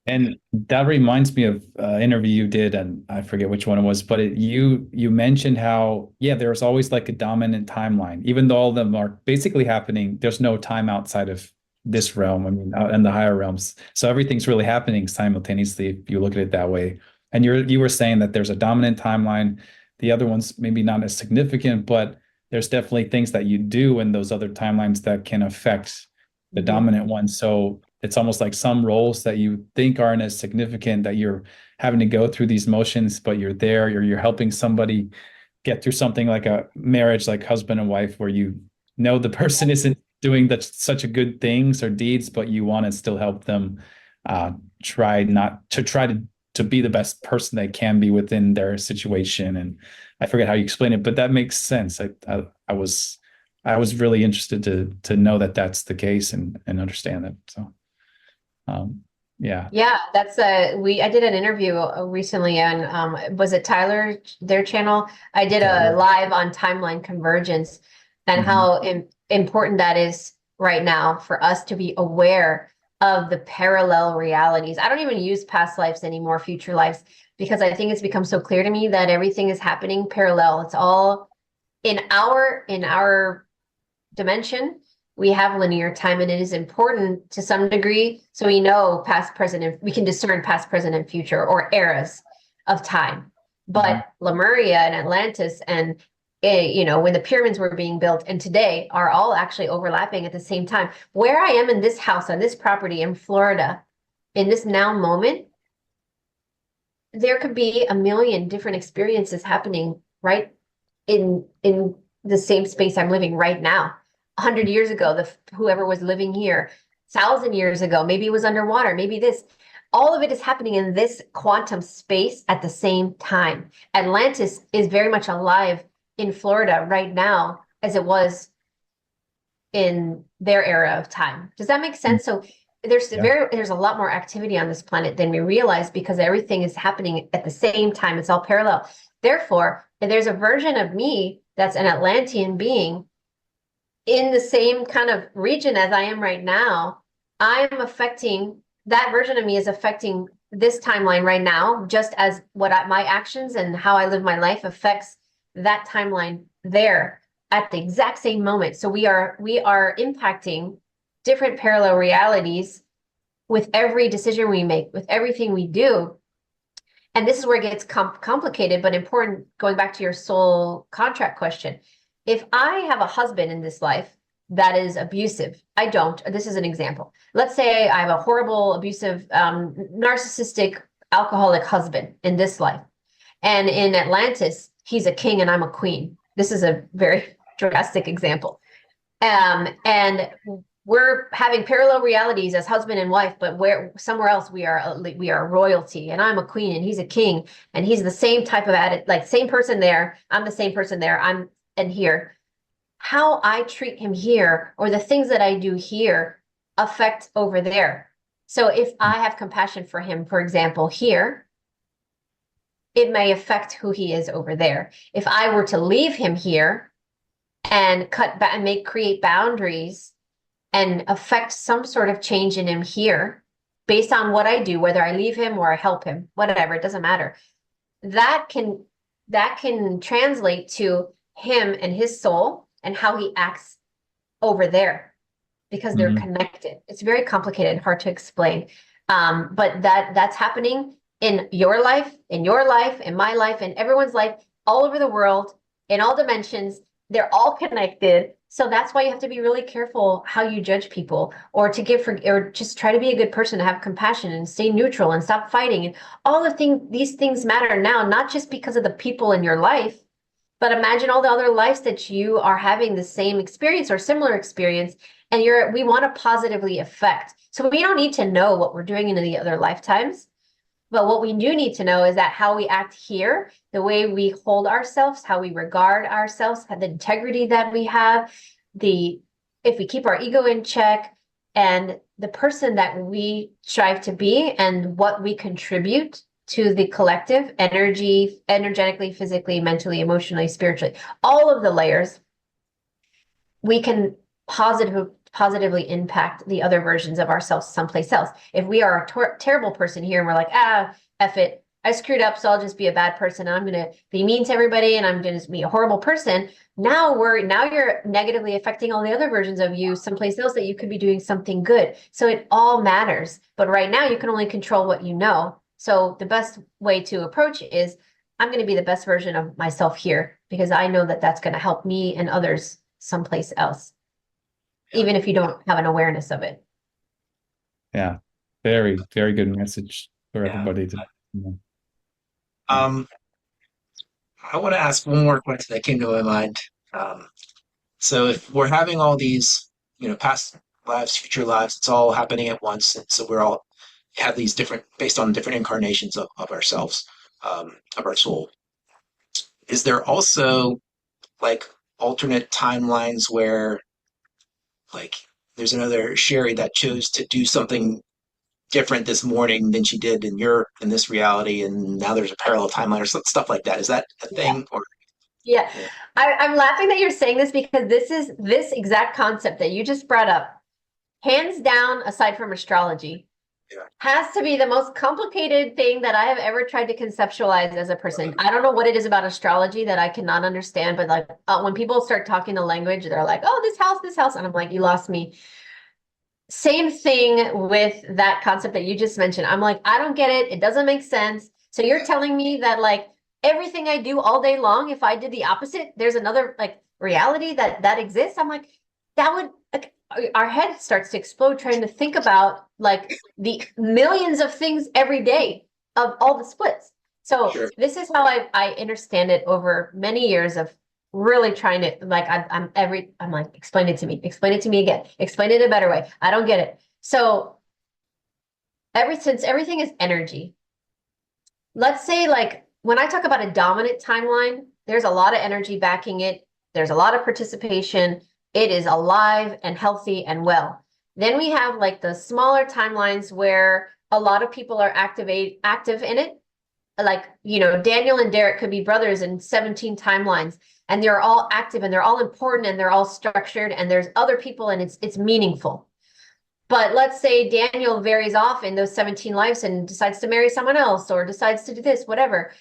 And that reminds me of an interview you did, and I forget which one it was, but you mentioned how, yeah, there's always like a dominant timeline, even though all of them are basically happening. There's no time outside of this realm. I mean, in the higher realms, so everything's really happening simultaneously if you look at it that way. And you were saying that there's a dominant timeline. The other ones maybe not as significant, but there's definitely things that you do in those other timelines that can affect the dominant one. So it's almost like some roles that you think aren't as significant, that you're having to go through these motions, but you're there, you're helping somebody get through something like a marriage, like husband and wife, where the person isn't doing such a good things or deeds, but you want to still help them try to be the best person they can be within their situation. And I forget how you explain it, but that makes sense. I was really interested to know that that's the case and understand that. So. Yeah, that's I did an interview recently on was it Tyler, their channel? I did a live on timeline convergence and how important that is right now for us to be aware of the parallel realities. I don't even use past lives anymore, future lives, because I think it's become so clear to me that everything is happening parallel. It's all in our dimension. We have linear time, and it is important to some degree. So we know past, present, and we can discern past, present, and future, or eras of time. But Lemuria and Atlantis and when the pyramids were being built and today are all actually overlapping at the same time. Where I am in this house on this property in Florida, in this now moment, there could be a million different experiences happening right in the same space I'm living right now. 100 years ago, whoever was living here, 1,000 years ago, maybe it was underwater, maybe this. All of it is happening in this quantum space at the same time. Atlantis is very much alive in Florida right now as it was in their era of time. Does that make sense? So there's a lot more activity on this planet than we realize because everything is happening at the same time. It's all parallel. Therefore, if there's a version of me that's an Atlantean being in the same kind of region as I am right now, I'm affecting that version of me is affecting this timeline right now, just as my actions and how I live my life affects that timeline there at the exact same moment. So we are impacting different parallel realities with every decision we make, with everything we do. And this is where it gets complicated, but important, going back to your soul contract question. If I have a husband in this life that is abusive, I don't, this is an example. Let's say I have a horrible, abusive, narcissistic, alcoholic husband in this life. And in Atlantis, he's a king and I'm a queen. This is a very drastic example. And we're having parallel realities as husband and wife, but where somewhere else we are royalty, and I'm a queen and he's a king, and he's the same type of like same person there. I'm the same person there. I'm and here. How I treat him here or the things that I do here affect over there. So if I have compassion for him, for example, here, it may affect who he is over there. If I were to leave him here and cut back and create boundaries and affect some sort of change in him here based on what I do, whether I leave him or I help him, whatever, it doesn't matter. That can translate to him and his soul and how he acts over there because they're connected. It's very complicated, hard to explain. But that's happening in your life, in my life, in everyone's life, all over the world, in all dimensions. They're all connected. So that's why you have to be really careful how you judge people, or to give or just try to be a good person, to have compassion and stay neutral and stop fighting. And all these things matter now, not just because of the people in your life, but imagine all the other lives that you are having the same experience or similar experience, and we want to positively affect. So we don't need to know what we're doing in the other lifetimes. But what we do need to know is that how we act here, the way we hold ourselves, how we regard ourselves, the integrity that we have, if we keep our ego in check, and the person that we strive to be, and what we contribute to the collective energetically, physically, mentally, emotionally, spiritually, all of the layers, we can positively impact the other versions of ourselves someplace else. If we are a terrible person here and we're like, F it, I screwed up, so I'll just be a bad person, and I'm going to be mean to everybody, and I'm going to be a horrible person. Now you're negatively affecting all the other versions of you someplace else that you could be doing something good. So it all matters. But right now you can only control what you know. So the best way to approach it is, I'm going to be the best version of myself here, because I know that that's going to help me and others someplace else, even if you don't have an awareness of it. Yeah. Very, very good message for everybody to know. I want to ask one more question that came to my mind. So if we're having all these, past lives, future lives, it's all happening at once, and so we're all have these different, based on different incarnations of ourselves, of our soul. Is there also like alternate timelines where like there's another Sherri that chose to do something different this morning than she did in this reality, and now there's a parallel timeline or stuff like that? Is that a thing? Or Yeah. I'm laughing that you're saying this, because this exact concept that you just brought up, hands down, aside from astrology, yeah, has to be the most complicated thing that I have ever tried to conceptualize as a person. I don't know what it is about astrology that I cannot understand, but like when people start talking the language, they're like, oh, this house. And I'm like, you lost me. Same thing with that concept that you just mentioned. I'm like, I don't get it. It doesn't make sense. So you're telling me that like everything I do all day long, if I did the opposite, there's another like reality that exists? I'm like, that would like, our head starts to explode trying to think about like the millions of things every day of all the splits. So sure. this is how I understand it over many years of really trying to like I'm like, explain it to me again, explain it a better way. I don't get it. So since everything is energy, let's say like when I talk about a dominant timeline, there's a lot of energy backing it. There's a lot of participation. It is alive and healthy and well. Then we have like the smaller timelines where a lot of people are active in it. Like, Daniel and Derek could be brothers in 17 timelines, and they're all active and they're all important and they're all structured and there's other people and it's meaningful. But let's say Daniel varies off in those 17 lives and decides to marry someone else or decides to do this, whatever.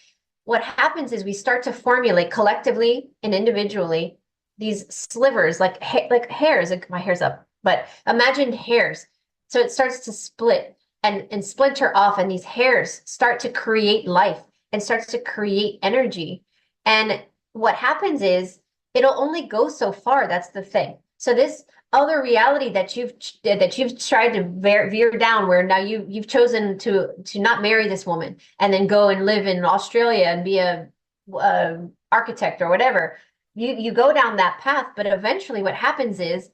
What happens is we start to formulate collectively and individually these slivers, like hairs. Like my hair's up, but imagine hairs. So it starts to split and splinter off, and these hairs start to create life and starts to create energy. And what happens is it'll only go so far. That's the thing. So this other reality that you've tried to veer down, where now you've chosen to not marry this woman and then go and live in Australia and be a architect or whatever. You go down that path, but eventually what happens is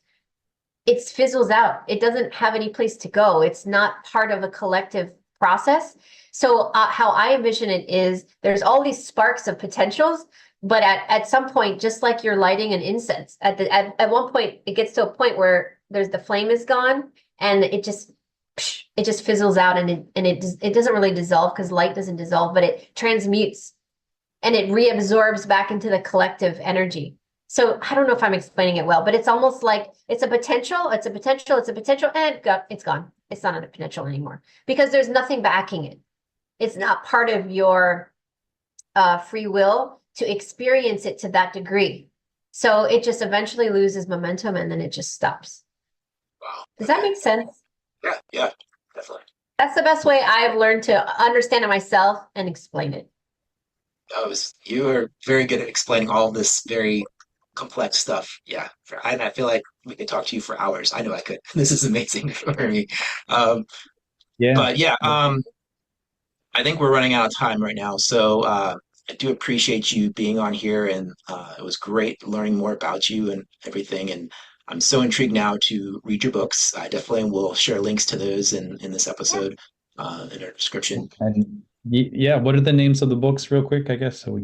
it fizzles out. It doesn't have any place to go. It's not part of a collective process. So how I envision it is there's all these sparks of potentials, but at some point, just like you're lighting an incense, at one point it gets to a point where the flame is gone and it just fizzles out, and it doesn't really dissolve because light doesn't dissolve, but it transmutes and it reabsorbs back into the collective energy. So I don't know if I'm explaining it well, but it's almost like it's a potential, and it's gone. It's not a potential anymore because there's nothing backing it. It's not part of your free will to experience it to that degree. So it just eventually loses momentum and then it just stops. Wow. Does that make sense? Yeah, definitely. That's the best way I've learned to understand it myself and explain it. You are very good at explaining all this very complex stuff. Yeah, I feel like we could talk to you for hours. I know I could. This is amazing for me. Um, Yeah. but yeah, I think we're running out of time right now. So I do appreciate you being on here, and it was great learning more about you and everything. And I'm so intrigued now to read your books. I definitely will share links to those in this episode in our description. And yeah, what are the names of the books, real quick? I guess so.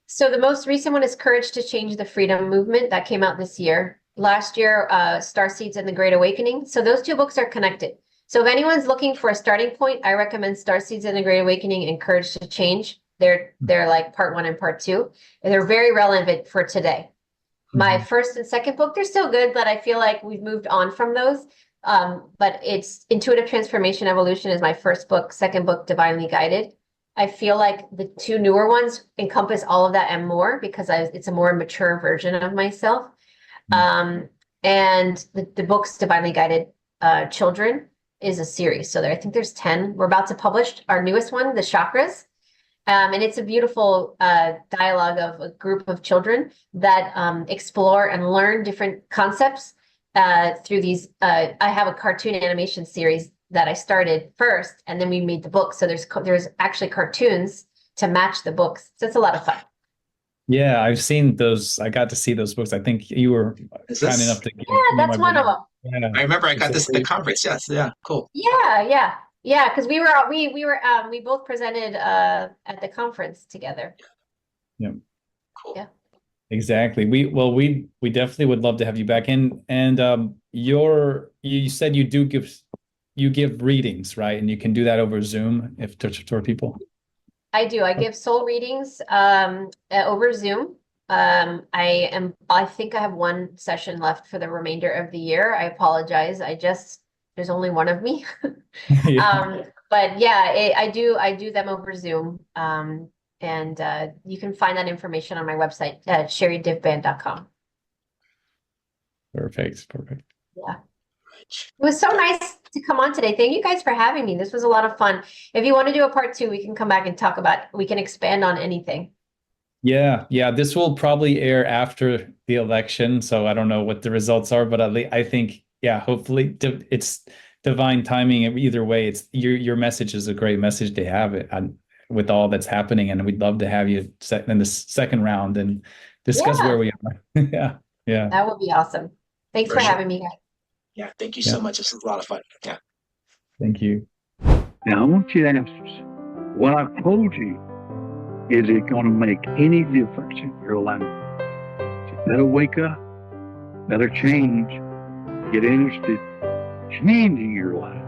So the most recent one is Courage to Change the Freedom Movement that came out this year. Last year, Starseeds and the Great Awakening. So those two books are connected. So if anyone's looking for a starting point, I recommend Starseeds and the Great Awakening and Courage to Change. They're like part 1 and part 2, and they're very relevant for today. My first and second book, they're still good, but I feel like we've moved on from those. But it's Intuitive Transformation Evolution is my first book. Second book, Divinely Guided. I feel like the 2 newer ones encompass all of that and more because it's a more mature version of myself. And the book's Divinely Guided Children is a series. So I think there's 10. We're about to publish our newest one, The Chakras. And it's a beautiful dialogue of a group of children that explore and learn different concepts through these. I have a cartoon animation series that I started first, and then we made the book. So there's actually cartoons to match the books. So it's a lot of fun. Yeah, I've seen those. I got to see those books. I think you were kind enough to give Yeah, that's one of them. Yeah. I remember I got this at the conference. Yes, yeah, cool. Yeah. Because we both presented at the conference together. Yeah. Cool. Yeah. Exactly. We definitely would love to have you back in. And you said you give readings, right? And you can do that over Zoom if to people. I do. I give soul readings over Zoom. I think I have 1 session left for the remainder of the year. I apologize. There's only one of me. Yeah. But yeah, I do them over Zoom. And you can find that information on my website at sherridivband.com. Perfect. Yeah. It was so nice to come on today. Thank you guys for having me. This was a lot of fun. If you want to do a part 2, we can come back and we can expand on anything. Yeah. This will probably air after the election, so I don't know what the results are, but I think, hopefully it's divine timing. Either way, it's your message is a great message to have it with all that's happening, and we'd love to have you in the second round and discuss where we are. Yeah. That would be awesome. Thanks for having me, guys. Yeah, thank you so much. This is a lot of fun. Yeah. Thank you. Now, I want you to ask us, what I've told you, is it going to make any difference in your life? You better wake up, better change, get interested, changing your life.